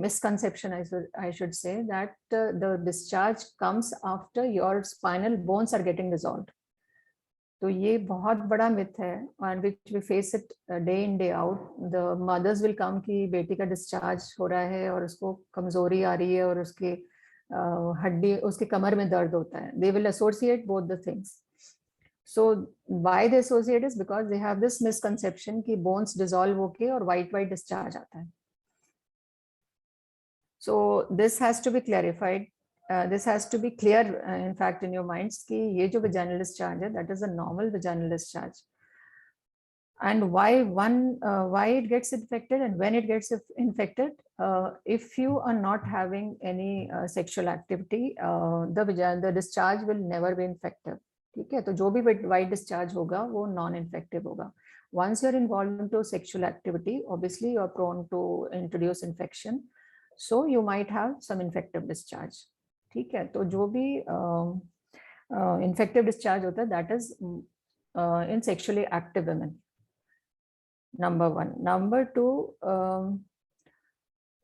misconception, I should say, that the discharge comes after your spinal bones are getting dissolved. तो ये बहुत बड़ा myth है, and which we face it day in day out. The mothers will come कि बेटी का discharge हो रहा है और उसको कमजोरी आ रही है और उसके हड्डी, उसके कमर में दर्द होता है. They will associate both the things. So why they associate is because they have this misconception कि bones dissolve होके और white discharge आता है. So this has to be clarified. This has to be clear, in fact, in your minds कि ये जो vaginal discharge है, that is a normal vaginal discharge. And why it gets infected and when it gets infected, if you are not having any sexual activity, the discharge will never be infective. ठीक है, तो जो भी white discharge होगा वो non-infective होगा. Once you're involved into sexual activity, obviously you're prone to introduce infection, so you might have some infective discharge. ठीक है, तो जो भी infective discharge होता है, that is in sexually active women. Number one. Number two,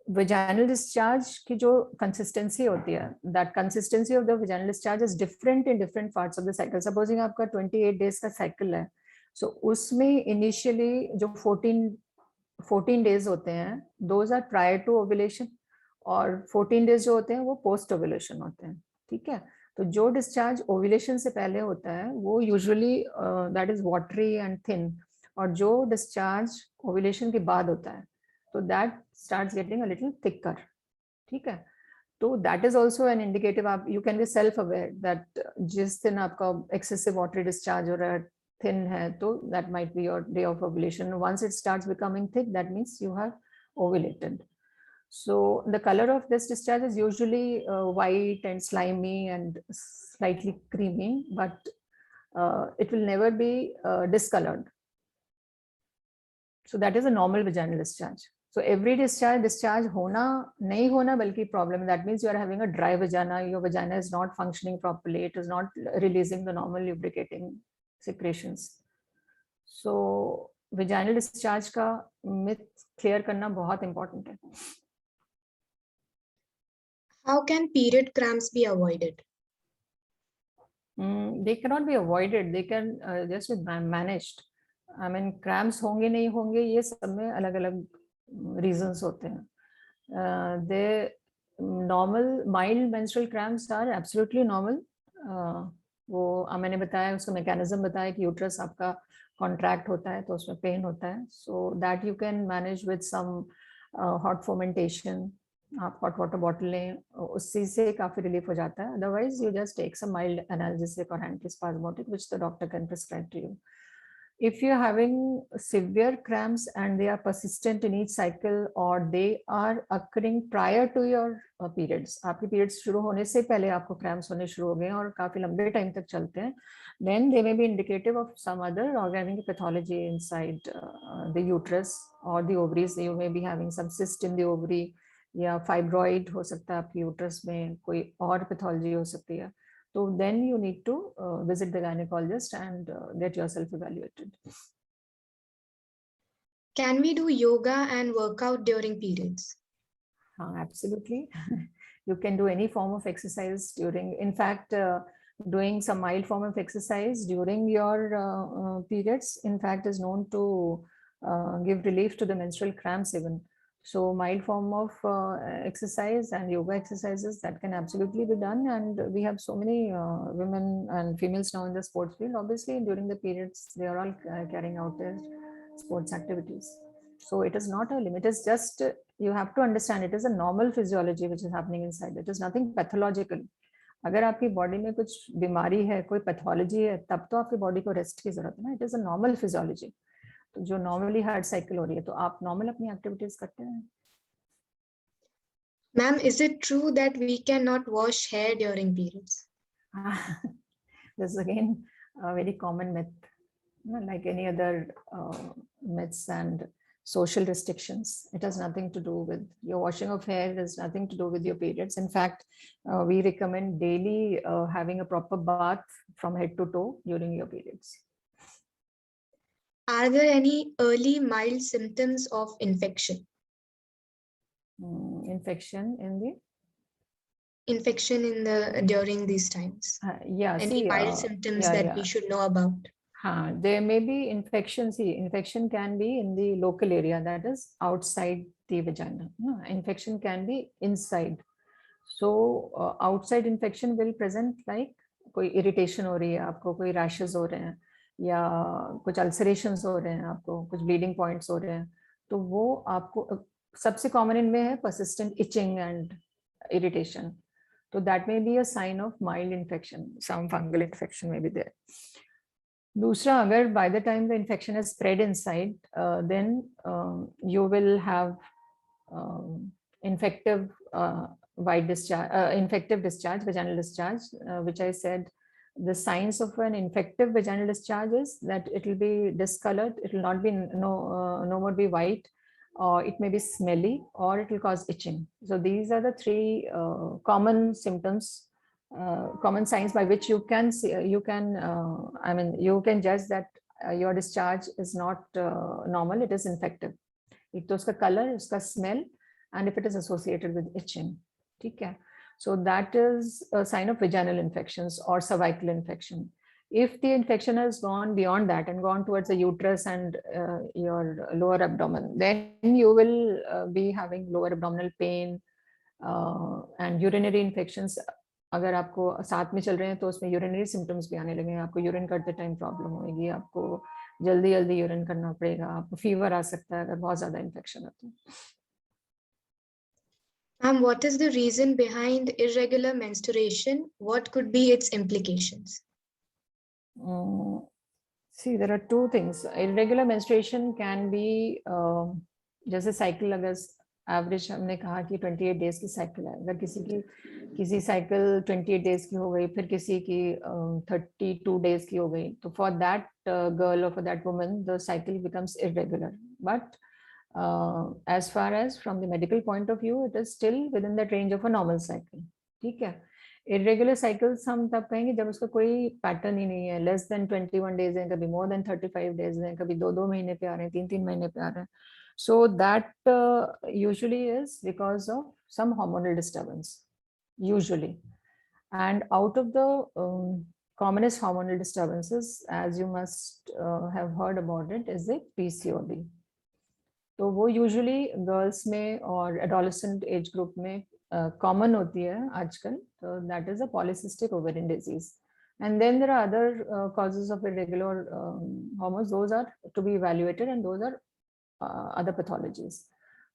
vaginal discharge की जो consistency होती है, that consistency of the vaginal discharge is different in different parts of the cycle. Supposing आपका 28 days का cycle है, so उसमें initially जो 14 days होते हैं, those are prior to ovulation, और 14 days जो होते हैं वो post ovulation होते हैं. ठीक है, तो जो discharge ovulation से पहले होता है वो usually that is watery and thin, और जो discharge ovulation के बाद होता है तो that starts getting a little thicker. ठीक है, तो that is also an indicative. आप you can be self aware that जिस दिन आपका excessive watery discharge हो रहा है, thin है, तो that might be your day of ovulation. Once it starts becoming thick, that means you have ovulated. So the color of this discharge is usually white and slimy and slightly creamy, but it will never be discolored. So that is a normal vaginal discharge. So every discharge होना नहीं होना बल्कि problem. That means you are having a dry vagina. Your vagina is not functioning properly. It is not releasing the normal lubricating secretions. So vaginal discharge का myth clear करना बहुत important है. How can period cramps be avoided? They cannot be avoided. They can just be managed. I mean, cramps होंगे नहीं होंगे ये सब में अलग-अलग reasons होते हैं. The normal mild menstrual cramps are absolutely normal. वो मैंने बताया, उसका mechanism बताया कि uterus आपका contract होता है तो उसमें pain होता है. So that you can manage with some hot fomentation. आप hot water bottle लें, उससे से काफी relief हो जाता है. Otherwise you just take some mild analgesic or antispasmodic which the doctor can prescribe to you. if you're having severe cramps and they are persistent in each cycle or they are occurring prior to your periods, आपके periods शुरू होने से पहले आपको cramps होने शुरू हो गए और काफी लंबे टाइम तक चलते हैं, then they may be indicative of some other organic pathology inside the uterus or the ovaries. You may be having some cyst in the ovary या fibroid हो सकता है आपकी uterus में, कोई और pathology हो सकती है. So then you need to visit the gynecologist and get yourself evaluated. Can we do yoga and workout during periods? Absolutely. You can do any form of exercise during, in fact, doing some mild form of exercise during your periods, in fact, is known to give relief to the menstrual cramps even. So mild form of exercise and yoga exercises that can absolutely be done, and we have so many women and females now in the sports field. Obviously during the periods they are all carrying out their sports activities. So it is not a limit, it's just you have to understand it is a normal physiology which is happening inside. It is nothing pathological. अगर आपकी body में कुछ बीमारी है, कोई pathology है, तब तो आपकी बॉडी को रेस्ट की जरूरत है ना. It is a normal physiology. तो जो नॉर्मली हार्ट साइकिल हो रही है तो आप नॉर्मल अपनी एक्टिविटीज करते हैं. Ma'am, is it true that we cannot wash hair during periods? This is again a very common myth, like any other myths and social restrictions. It has nothing to do with your washing of hair. It has nothing to do with your periods. In fact, we recommend daily having a proper bath from head to toe during your periods. Are there any early mild symptoms of infection? Infection in the? Infection in the during these times. Yeah. Any mild symptoms that we should know about? There may be infection. See, infection can be in the local area, that is outside the vagina. Infection can be inside. So outside infection will present like कोई irritation हो रही है आपको, कोई rashes हो रहे हैं या कुछ अल्सरेशंस हो रहे हैं आपको, कुछ ब्लीडिंग पॉइंट्स हो रहे हैं, तो वो आपको सबसे कॉमन इनमें है persistent itching and irritation. So that may be a sign of mild infection. Some fungal infection may be there. दूसरा, अगर by the time the infection has spread inside, then you will have infective discharge, vaginal discharge, which I said. The signs of an infective vaginal discharge is that it will be discolored, it will not be no more be white, or it may be smelly, or it will cause itching. So these are the three common symptoms, common signs by which you can see, you can judge that your discharge is not normal, it is infective. एक तो उसका color, उसका smell, and if it is associated with itching. ठीक है. So that is a sign of vaginal infections or cervical infection. If the infection has gone beyond that and gone towards the uterus and your lower abdomen, then you will be having lower abdominal pain and urinary infections. अगर आपको साथ में चल रहे हैं तो उसमें urinary symptoms भी आने लगेंगे. आपको यूरिन करते टाइम प्रॉब्लम होगी, आपको जल्दी जल्दी यूरिन करना पड़ेगा, आपको फीवर आ सकता है अगर बहुत ज्यादा इन्फेक्शन होता है. What is the reason behind irregular menstruation? What could be its implications? See, there are two things. Irregular menstruation can be जैसे cycle, अगर average हमने कहा कि 28 days की cycle है, अगर किसी cycle 28 days की हो गई, फिर किसी की 32 days की हो गई, तो for that girl or for that woman the cycle becomes irregular. But as far as from the medical point of view, it is still within that range of a normal cycle. ठीक है. Irregular cycles हम तब कहेंगे जब उसका कोई pattern ही नहीं है, less than 21 days हैं, कभी more than 35 days हैं, कभी 2 महीने पे आ रहे हैं, 3 महीने पे आ रहे हैं. So that usually is because of some hormonal disturbance, usually. And out of the commonest hormonal disturbances, as you must have heard about it, is the PCOD. तो वो यूजुअली गर्ल्स में और एडोलेसेंट एज ग्रुप में common होती है आजकल. तो that is a polycystic ovarian disease. And then there are other causes of irregular hormones, those are to be evaluated and those are other pathologies.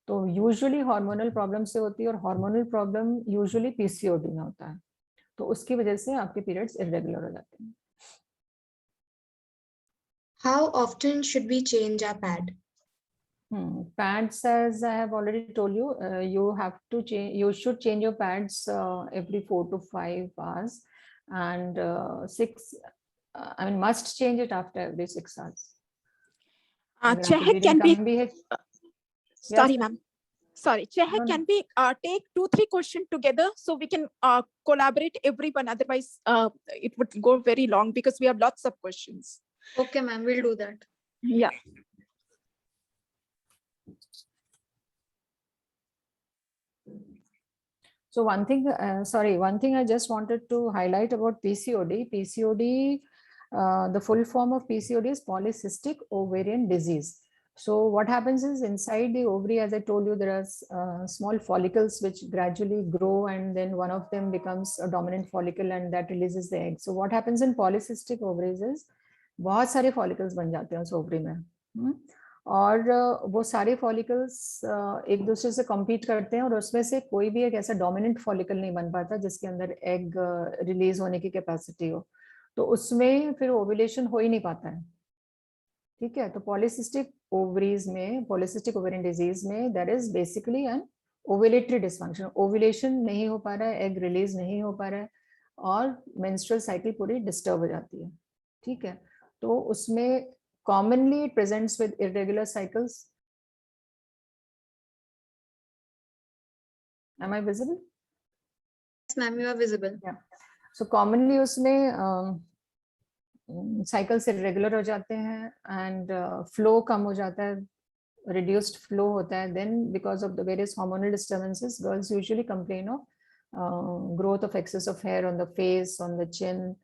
तो usually hormonal problem से होती है और हार्मोनल प्रॉब्लम यूजुअली पीसीओडी में होता है. तो उसकी वजह से आपके पीरियड्स इरेगुलर हो जाते हैं. How often should we change our pad? Pads, as I have already told you, you have to change. You should change your pads every 4 to 5 hours, and must change it after every 6 hours. अगर आपकी Chehak bleeding can be, कम भी है, sorry Yes. ma'am, sorry, Chehak No, no. can we take 2-3 questions together so we can collaborate everyone, otherwise it would go very long because we have lots of questions. Okay, ma'am, we'll do that. Yeah. So one thing I just wanted to highlight about PCOD. PCOD, the full form of PCOD is polycystic ovarian disease. So what happens is inside the ovary, as I told you, there are small follicles which gradually grow, and then one of them becomes a dominant follicle and that releases the egg. So what happens in polycystic ovaries is बहुत सारे follicles बन जाते हैं उस ovary में, और वो सारे फॉलिकल्स एक दूसरे से कम्पीट करते हैं, और उसमें से कोई भी एक ऐसा डोमिनेंट फॉलिकल नहीं बन पाता जिसके अंदर एग रिलीज होने की कैपेसिटी हो, तो उसमें फिर ओव्यूलेशन हो ही नहीं पाता है. ठीक है, तो पॉलीसिस्टिक ओवरीज में, पॉलीसिस्टिक ओवेरियन डिजीज में there is basically anovulatory dysfunction. Ovulation नहीं हो पा रहा है, एग रिलीज नहीं हो पा रहा है, और मेंस्ट्रुअल साइकिल पूरी डिस्टर्ब हो जाती है. ठीक है, तो उसमें commonly it presents with irregular cycles. Am I visible? Yes, ma'am, you are visible. Yeah. So commonly उसमें cycles irregular हो जाते हैं, and flow कम हो जाता है, reduced flow होता है. Then because of the various hormonal disturbances, girls usually complain of growth of excess of hair on the face, on the chin.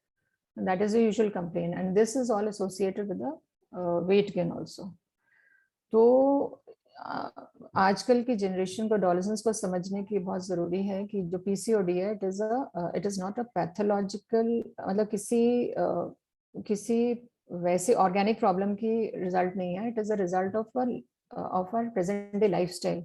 That is the usual complaint, and this is all associated with the weight gain also. तो आजकल की generation को, adolescents को समझने की बहुत जरूरी है कि जो PCOD है, it is not a pathological, मतलब किसी वैसे ऑर्गेनिक प्रॉब्लम की रिजल्ट नहीं है. It is a result of our present day lifestyle.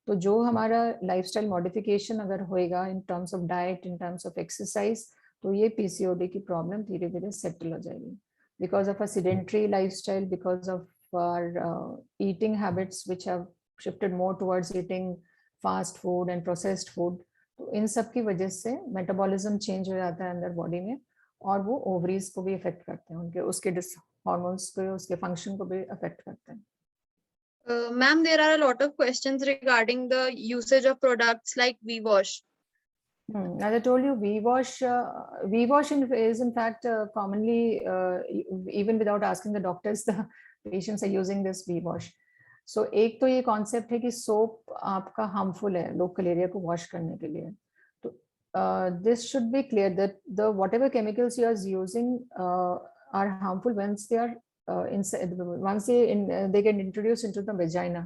तो जो हमारा लाइफस्टाइल मॉडिफिकेशन अगर होएगा in terms of diet, in terms of exercise, तो ये PCOD की प्रॉब्लम धीरे धीरे सेटल हो जाएगी. Because of a sedentary lifestyle, because of our eating habits which have shifted more towards eating fast food and processed food, तो इन सब की वजह से मेटाबॉलिज्म चेंज हो जाता है अंदर बॉडी में, और वो ओवरीज को भी अफेक्ट करते हैं, उनके उसके हार्मोन्स को, उसके फंक्शन को भी अफेक्ट करते हैं. Ma'am, there are a lot of questions regarding the usage of products like V-Wash. As I told you, V-Wash is in fact commonly, even without asking the doctors, the patients are using this V-Wash. So एक तो ये concept है कि soap आपका harmful है local area को wash करने के लिए. तो this should be clear that the whatever chemicals you are using are harmful once they are once they get introduced into the vagina.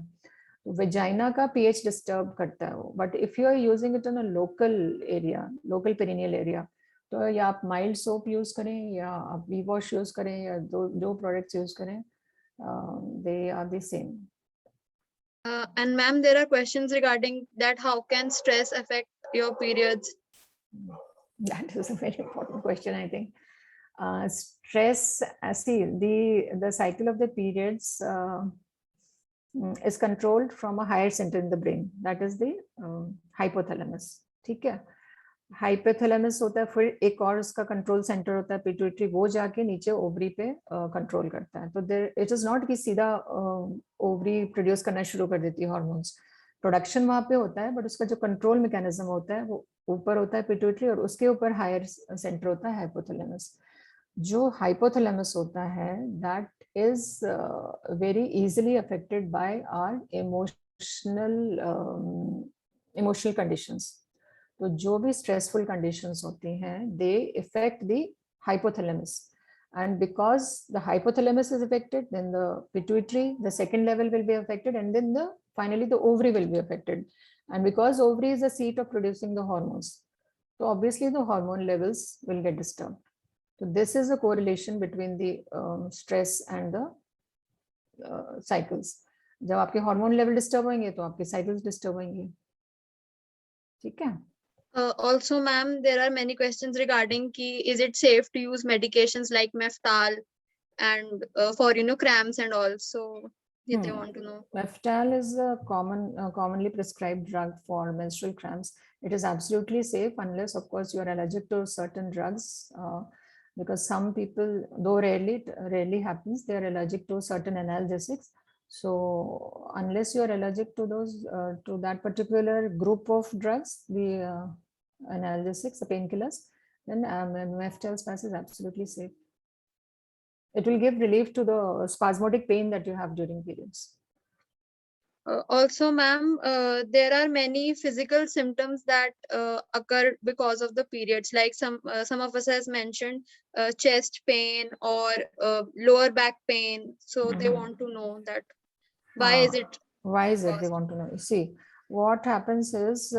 Vagina का pH disturb करता है वो, but if you are using it in a local area, local perineal area, तो या आप mild soap use करें या आप V-Wash use करें या जो products use करें, they are the same. And ma'am, there are questions regarding that. How can stress affect your periods? That is a very important question, I think. Stress, see, the cycle of the periods is controlled from a higher center in the brain, that is the hypothalamus. ठीक है, hypothalamus होता है, फिर एक और उसका control centre होता है पिट्यूटरी, वो जाके नीचे ओवरी पे कंट्रोल करता है. तो इट इज नॉट कि सीधा ओवरी प्रोड्यूस करना शुरू कर देती है हार्मोन्स, प्रोडक्शन वहाँ पे होता है, बट उसका जो कंट्रोल मैकेनिज्म होता है वो ऊपर होता है पिट्यूटरी, और उसके ऊपर हायर सेंटर होता है हाइपोथैलेमस. जो हाइपोथैलेमस होता है that is very easily affected by our emotional conditions. तो जो भी stressful conditions होती हैं, they affect the hypothalamus, and because the hypothalamus is affected, then the pituitary, the second level will be affected, and then finally the ovary will be affected. And because ovary is the seat of producing the hormones, so obviously the hormone levels will get disturbed. So this is a correlation between the stress and the cycles. जब आपके hormone level disturb होंगे तो आपके cycles disturb होंगे. ठीक है. Also, ma'am, there are many questions regarding is it safe to use medications like Meftal and for cramps and all. So yeah, they want to know. Meftal is a commonly prescribed drug for menstrual cramps. It is absolutely safe unless, of course, you are allergic to certain drugs. Because some people, though rarely happens, they are allergic to certain analgesics. So unless you are allergic to those, to that particular group of drugs, the analgesics, the painkillers, then Meftal Spas is absolutely safe. It will give relief to the spasmodic pain that you have during periods. Also, ma'am, there are many physical symptoms that occur because of the periods. Like some of us has mentioned chest pain or lower back pain. So they want to know that why is it? Why is it they caused? want to know? See, what happens is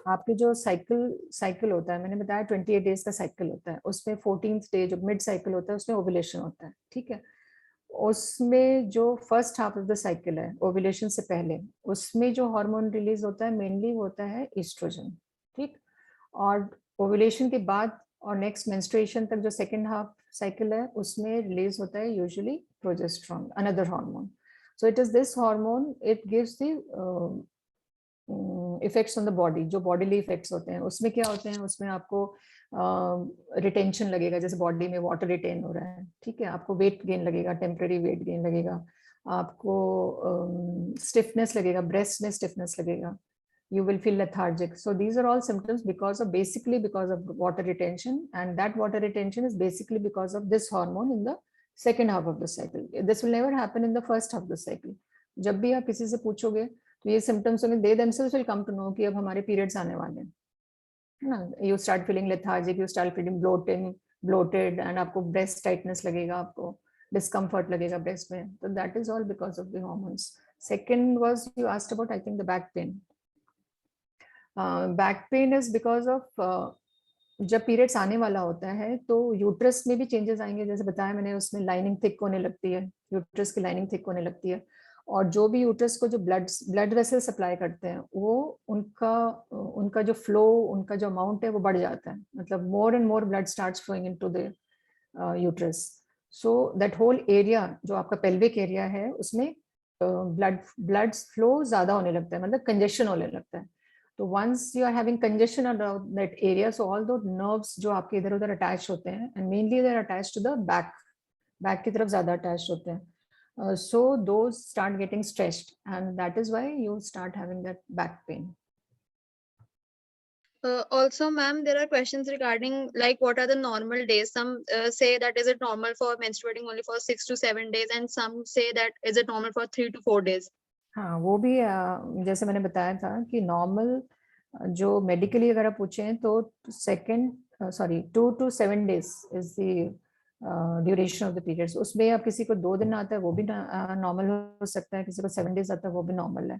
आपके जो cycle होता है, मैंने बताया 28 days का cycle होता है, उसमें 14th डे जो मिड साइकिल होता है उसमें ओव्यूलेशन होता है, ठीक है। उसमें जो first half of the cycle है ओव्यूलेशन से पहले, उसमें जो हार्मोन रिलीज होता है मेनली होता है एस्ट्रोजन, ठीक। और ओव्यूलेशन के बाद और नेक्स्ट मेंस्ट्रुएशन तक जो सेकंड हाफ साइकिल है उसमें रिलीज होता है usually progesterone, another hormone. So it is this hormone, it gives the effects on the body, जो बॉडीली इफेक्ट्स होते हैं उसमें क्या होते हैं, उसमें आपको रिटेंशन लगेगा, जैसे बॉडी में वाटर रिटेन हो रहा है, ठीक है। आपको वेट गेन लगेगा, टेम्पररी वेट गेन लगेगा, आपको स्टिफनेस लगेगा, ब्रेस्ट में स्टिफनेस लगेगा, you will feel lethargic. So these are all symptoms basically because of water retention, and that water retention is basically because of this hormone in the second half of the cycle. This will never happen in the first half of the cycle. जब भी आप किसी से पूछोगे तो ये symptoms होंगे, they themselves will come to know कि अब हमारे periods आने वाले हैं, है ना। You start feeling lethargic, you start feeling bloated, and आपको breast tightness लगेगा, आपको discomfort लगेगा breast में. So that is all because of the hormones. Second was you asked about, I think, the back pain. Back pain is because of जब periods आने वाला होता है तो यूट्रस में भी चेंजेस आएंगे, जैसे बताया मैंने, उसमें लाइनिंग थिक होने लगती है, यूट्रस की लाइनिंग थिक होने लगती है, और जो भी यूट्रस को जो ब्लड वेसल सप्लाई करते हैं वो उनका जो फ्लो, उनका जो अमाउंट है वो बढ़ जाता है, मतलब more and more blood starts flowing into the uterus. So that whole area जो आपका पेल्विक एरिया है उसमें ब्लड फ्लो ज्यादा होने लगता है, मतलब कंजेशन होने लगता है। तो once you are having congestion around that area, so all those nerves जो आपके इधर उधर attached होते हैं, and mainly they are attached to the back की तरफ ज़्यादा attached होते हैं, so those start getting stretched, and that is why you start having that back pain. Also, ma'am, there are questions regarding like what are the normal days. Some say that is it normal for menstruating only for 6 to 7 days, and some say that is it normal for 3 to 4 days. हाँ, वो भी जैसे मैंने बताया था कि normal जो medically अगर आप पूछें तो 2 to 7 days is the duration of the periods. उसमें अब किसी को 2 दिन आता है वो भी नॉर्मल हो सकता है, किसी को 7 days आता है वो भी नॉर्मल है।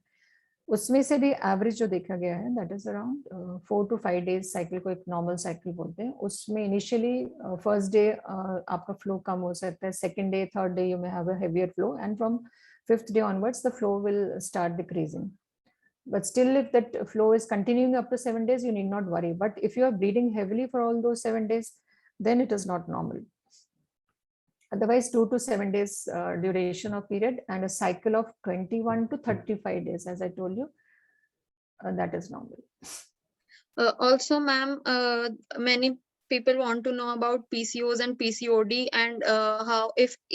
उसमें से भी एवरेज जो देखा गया है that is around 4 to 5 days cycle को एक नॉर्मल साइकिल बोलते हैं। उसमें इनिशियली फर्स्ट डे आपका फ्लो कम हो सकता है, second day third day you may have a heavier flow, and from 5th day onwards the flow will start decreasing. But still, if that flow is continuing up to 7 days, you need not worry. But if you are bleeding heavily for all those 7 days, then it is not normal. Otherwise, 2 to 7 days duration of period and a cycle of 21 to 35 days, as I told you, that is normal. Also, ma'am, many people want to know about PCOS and PCOD, and how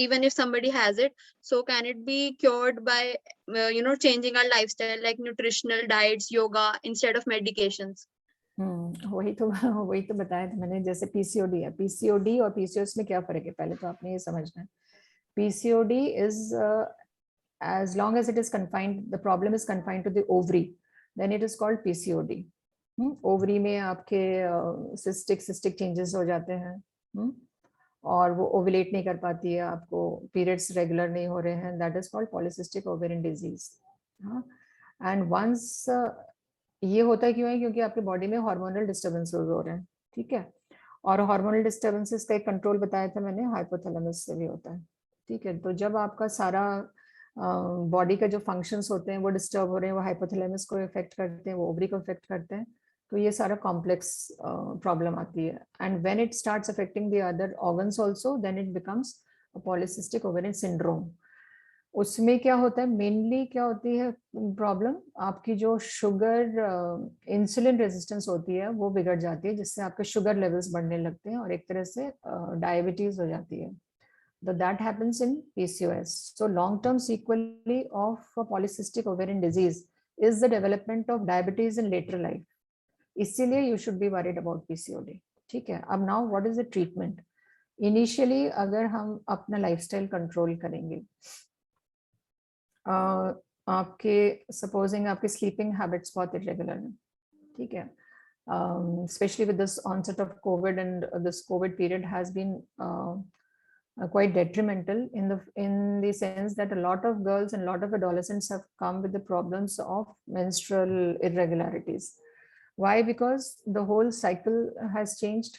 even if somebody has it, so can it be cured by changing our lifestyle, like nutritional diets, yoga instead of medications? वही तो बताया था मैंने, जैसे PCOD है, PCOD और PCOS में क्या फर्क है पहले तो आपने ये समझना है। PCOD is as long as it is confined, the problem is confined to the ovary, then it is called PCOD. Ovary में आपके सिस्टिक चेंजेस हो जाते हैं, और वो ओवुलेट नहीं कर पाती है, आपको पीरियड्स रेगुलर नहीं हो रहे हैं, that is called polycystic ovarian disease. And once ये होता क्यों है, क्योंकि आपकी बॉडी में हार्मोनल डिस्टर्बेंसेस हो रहे हैं, ठीक है। और हार्मोनल डिस्टर्बेंसेस का एक कंट्रोल बताया था मैंने, हाइपोथैलेमस से भी होता है, ठीक है। तो जब आपका सारा बॉडी का जो फंक्शंस होते हैं वो डिस्टर्ब हो रहे हैं, वो हाइपोथैलेमस को इफेक्ट करते हैं, वो ओवरी को इफेक्ट करते हैं, तो ये सारा कॉम्प्लेक्स प्रॉब्लम आती है. And when it starts affecting the other organs also, then it becomes a polycystic ovarian syndrome. उसमें क्या होता है, मेनली क्या होती है प्रॉब्लम, आपकी जो शुगर इंसुलिन रेजिस्टेंस होती है वो बिगड़ जाती है, जिससे आपके शुगर लेवल्स बढ़ने लगते हैं और एक तरह से डायबिटीज हो जाती है. That happens in PCOS. So long-term sequelae of polycystic ovarian disease is the development of diabetes in later life. इसीलिए you should be worried about PCOD. ठीक है. अब now what is the treatment? Initially अगर हम अपना lifestyle control करेंगे, आपके supposing आपके sleeping habits बहुत irregular हैं, ठीक है. Especially with this onset of COVID, and this COVID period has been quite detrimental in the sense that a lot of girls and a lot of adolescents have come with the problems of menstrual irregularities. Why? Because the whole cycle has changed.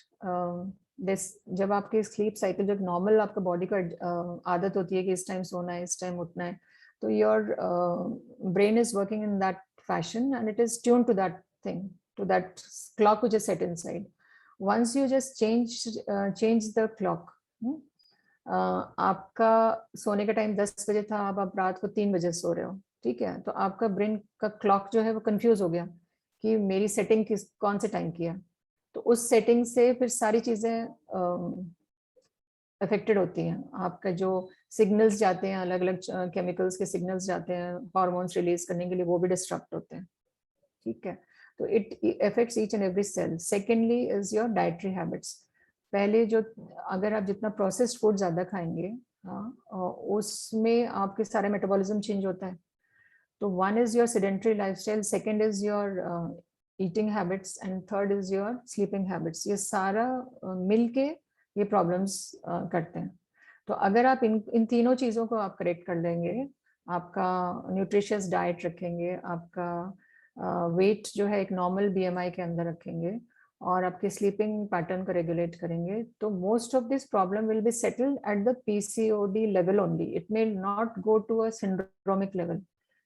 This जब आपके sleep cycle जब normal आपका body का आदत होती है कि इस time सोना है, इस time उठना है, तो your brain is working in that fashion and it is tuned to that thing, to that clock which is set inside. Once you just change the clock, आपका सोने का टाइम 10 बजे था, अब आप रात को 3 बजे सो रहे हो, ठीक है, तो आपका ब्रेन का क्लॉक जो है वो कंफ्यूज हो गया कि मेरी सेटिंग कौन से टाइम की है. तो उस सेटिंग से फिर सारी चीजें अफेक्टेड होती हैं. आपका जो सिग्नल्स जाते हैं, अलग अलग केमिकल्स के सिग्नल्स जाते हैं हार्मोन्स रिलीज करने के लिए, वो भी डिस्ट्रक्ट होते हैं. ठीक है, तो it affects each and every cell. Secondly is your dietary habits. पहले जो अगर आप जितना प्रोसेस्ड फूड ज्यादा खाएंगे, उसमें आपके सारे मेटाबॉलिज्म चेंज होता है. तो one is your sedentary lifestyle, second is your eating habits and third is your sleeping habits. ये सारा मिलके ये प्रॉब्लम्स करते हैं. तो अगर आप इन तीनों चीजों को आप करेक्ट कर लेंगे, आपका न्यूट्रिशियस डाइट रखेंगे, आपका वेट जो है एक नॉर्मल BMI के अंदर रखेंगे और आपके स्लीपिंग पैटर्न को रेगुलेट करेंगे, तो most of this problem will be settled at the PCOD level only. It may not go to a syndromic level.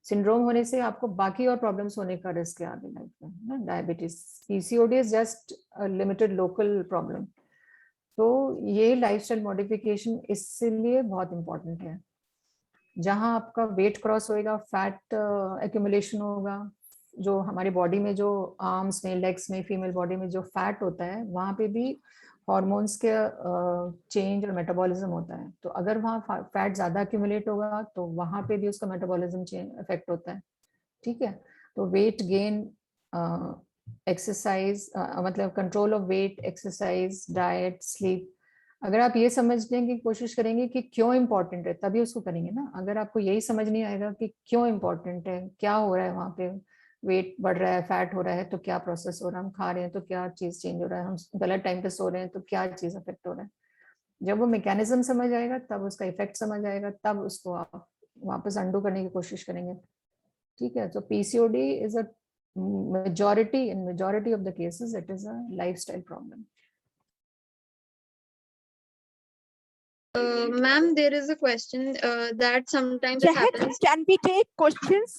Syndrome होने से आपको बाकी और प्रॉब्लम्स होने का रिस्क है आगे लाइफ में ना. Diabetes, PCOD is just a limited local problem. तो ये लाइफस्टाइल मॉडिफिकेशन इसलिए बहुत इंपॉर्टेंट है. जहां आपका वेट क्रॉस होएगा, फैट एक्यूमुलेशन होगा, जो हमारी बॉडी में जो आर्म्स में, लेग्स में, फीमेल बॉडी में जो फैट होता है, वहां पे भी हॉर्मोन्स के चेंज और मेटाबॉलिज्म होता है. तो अगर वहाँ फैट ज्यादा एक्यूमुलेट होगा तो वहां पे भी उसका मेटाबॉलिज्म चेंज इफेक्ट होता है. ठीक है, तो वेट गेन, एक्सरसाइज, मतलब control of weight, exercise, diet, sleep, अगर आप ये समझने की कोशिश करेंगे कि क्यों इम्पोर्टेंट है, तभी उसको करेंगे ना. अगर आपको यही समझ नहीं आएगा कि क्यों इम्पोर्टेंट है, क्या हो रहा है वहाँ पे, वेट बढ़ रहा है, फैट हो रहा है, तो क्या प्रोसेस हो रहा है, हम खा रहे हैं तो क्या चीज चेंज हो रहा है, हम गलत टाइम पे सो रहे हैं तो क्या चीज अफेक्ट हो रहा है, जब वो मैकेनिज्म समझ आएगा, तब उसका इफेक्ट समझ आएगा, तब उसको आप वापस अंडू करने की कोशिश करेंगे. ठीक है, तो PCOD is a majority of the cases it is a lifestyle problem. Ma'am, there is a question that sometimes it happens. Can we take questions?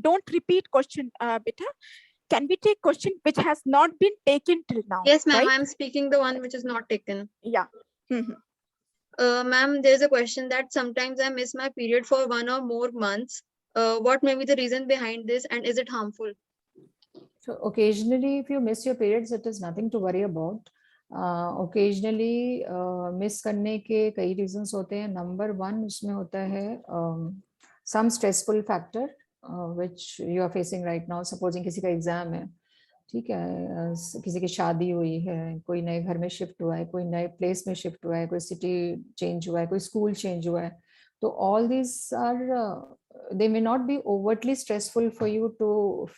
Don't repeat question, beta. Can we take question which has not been taken till now? Yes, ma'am, right? I'm speaking the one which is not taken. Yeah. Ma'am, there's a question that sometimes I miss my period for 1 or more months. What may be the reason behind this, and is it harmful? So occasionally if you miss your periods, it is nothing to worry about. Occasionally miss करने के कई reasons होते हैं. Number one उसमें होता है some stressful factor which you are facing right now. Supposing किसी का एग्जाम है, ठीक है, किसी की शादी हुई है, कोई नए घर में शिफ्ट हुआ है, कोई नए प्लेस में शिफ्ट हुआ है, कोई सिटी चेंज हुआ है, कोई स्कूल चेंज हुआ है. तो all these are they may not be overtly stressful for you to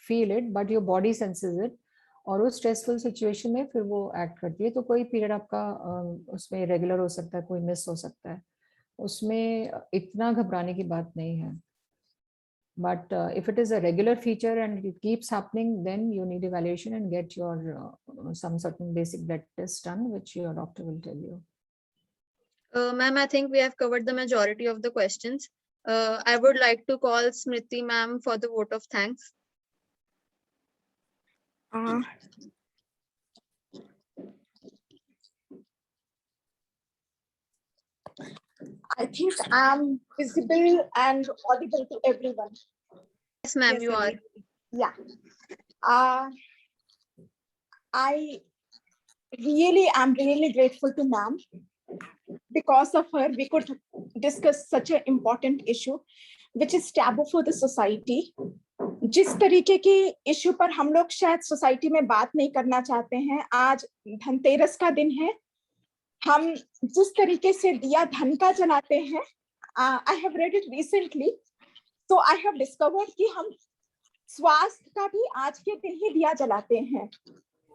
feel it, but your body senses it, और उस stressful situation में फिर वो act करती है. तो कोई period आपका उसमें regular हो सकता है, कोई miss हो सकता है, उसमें इतना घबराने की बात नहीं है. But if it is a regular feature and it keeps happening, then you need evaluation and get your some certain basic blood tests done, which your doctor will tell you. Ma'am, I think we have covered the majority of the questions. I would like to call Smriti ma'am for the vote of thanks. Uh, I think I'm visible and audible to everyone. Yes, ma'am, Yes, you are. ma'am. Yeah. I am really grateful to ma'am. Because of her, we could discuss such an important issue, which is taboo for the society. जिस तरीके के issue पर हम लोग शायद society में बात नहीं करना चाहते हैं, आज धनतेरस का दिन है, हम जिस तरीके से दिया धन का जलाते हैं, I have read it recently, so I have discovered कि हम स्वास्थ्य का भी आज के दिन ही दिया जलाते हैं.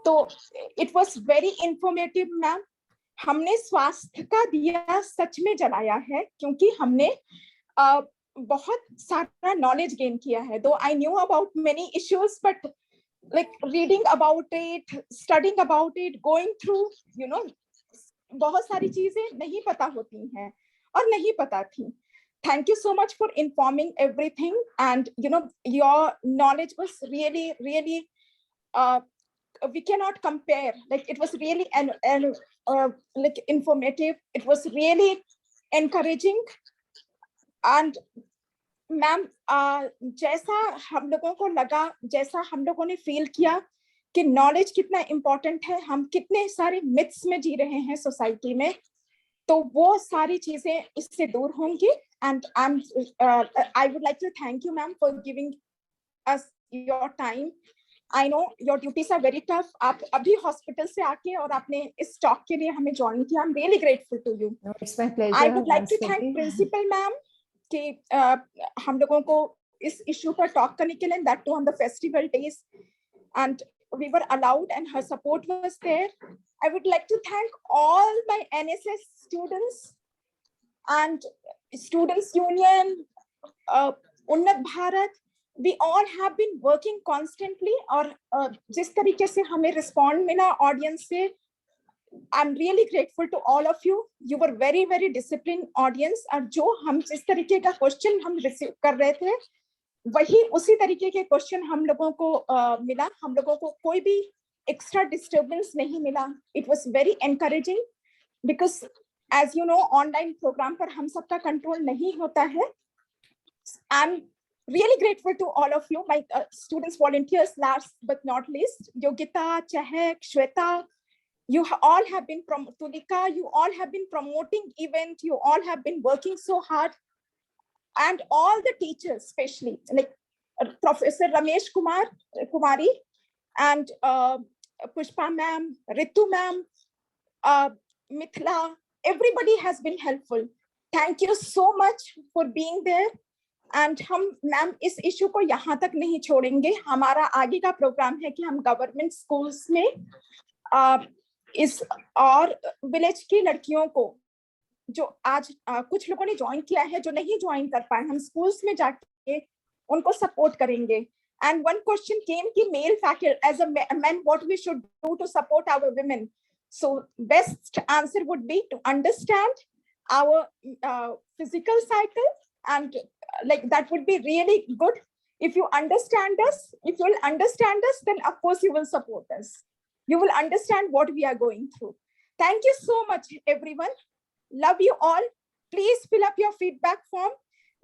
तो it was very informative, ma'am. हमने स्वास्थ्य का दिया सच में जलाया है, क्योंकि हमने बहुत सारा नॉलेज गेन किया है. Though I knew about many issues, but like reading about it, studying about it, going through, बहुत सारी चीजें नहीं पता होती हैं और नहीं पता थी. Thank you so much for informing everything, and your knowledge was really we cannot compare. Like it was really like informative. It was really encouraging. And ma'am, जैसा हम लोगों को लगा, जैसा हम लोगों ने फील किया कि नॉलेज कितना इम्पोर्टेंट है, हम कितने सारे मिथ्स में जी रहे हैं सोसाइटी में, तो वो सारी चीजें इससे दूर होंगी. And I would like to thank you, ma'am, for giving us your time. I know your duties are very tough. आप अभी हॉस्पिटल से आके और आपने इस टॉक के लिए हमें ज्वाइन किया. I'm really grateful to you. No, it's my pleasure. I would like to Smriti. thank principal ma'am कि हम लोगों को इस इशू पर टॉक करने के लिए, that too on the festival days, and we were allowed and her support was there. I would like to thank all my NSS students and Students Union, Unnat Bharat. We all have been working constantly, और जिस तरीके से हमें respond मिला audience से, I'm really grateful to all of you. You were very disciplined audience, और जो हम जिस तरीके का क्वेश्चन हम रिसीव कर रहे थे, वही उसी तरीके के क्वेश्चन हम लोगों को मिला. हम लोगों को कोई भी एक्स्ट्रा डिस्टर्बेंस नहीं मिला. It was very encouraging, because as you know, online program पर हम सबका कंट्रोल नहीं होता है. I'm really grateful to all of you, my students, volunteers, last but not least, Yogita, Chahek, Shweta. You all have been Tulika, you all have been promoting event, you all have been working so hard, and all the teachers, especially like Professor Ramesh Kumari, and Pushpa ma'am, Ritu ma'am, Mithila, everybody has been helpful. Thank you so much for being there. And हम ma'am इस issue को यहाँ तक नहीं छोड़ेंगे. हमारा आगे का प्रोग्राम है कि हम गवर्नमेंट स्कूल्स में इस और विलेज की लड़कियों को, जो आज कुछ लोगों ने ज्वाइन किया है, जो नहीं ज्वाइन कर पाए, हम स्कूल्स में जाके उनको सपोर्ट करेंगे. एंड वन क्वेश्चन केम कि male faculty as a man what we should do to support our women. So best answer would be to understand our physical cycle, and like that would be really good. If you understand us, if you'll understand us, then of course you will support us. You will understand what we are going through. Thank you so much, everyone. Love you all. Please fill up your feedback form,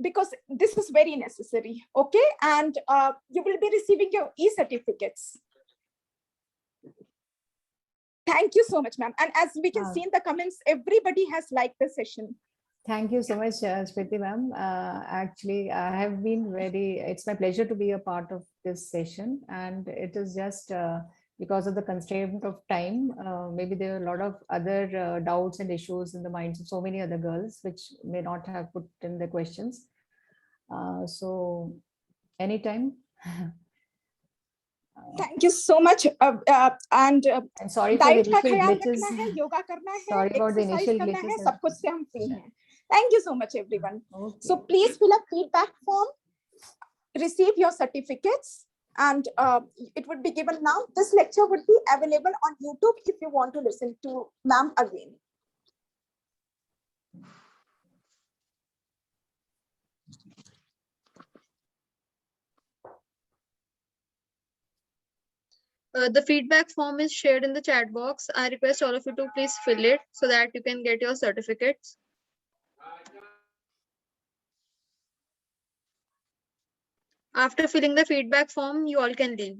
because this is very necessary. Okay, and you will be receiving your e-certificates. Thank you so much, ma'am. And as we can see in the comments, everybody has liked the session. Thank you so much, Smriti ma'am. Actually, I have been it's my pleasure to be a part of this session, and it is just because of the constraint of time. Maybe there are a lot of other doubts and issues in the minds of so many other girls, which may not have put in their questions. So, anytime. Thank you so much. And sorry for the initial glitches. Yoga karna hai, sorry about the initial glitches. Sab kuch se hum free hain. Thank you so much, everyone. Okay. So please fill up feedback form, receive your certificates, and it would be given now. This lecture would be available on YouTube if you want to listen to ma'am again. The feedback form is shared in the chat box. I request all of you to please fill it so that you can get your certificates. After filling the feedback form, you all can leave.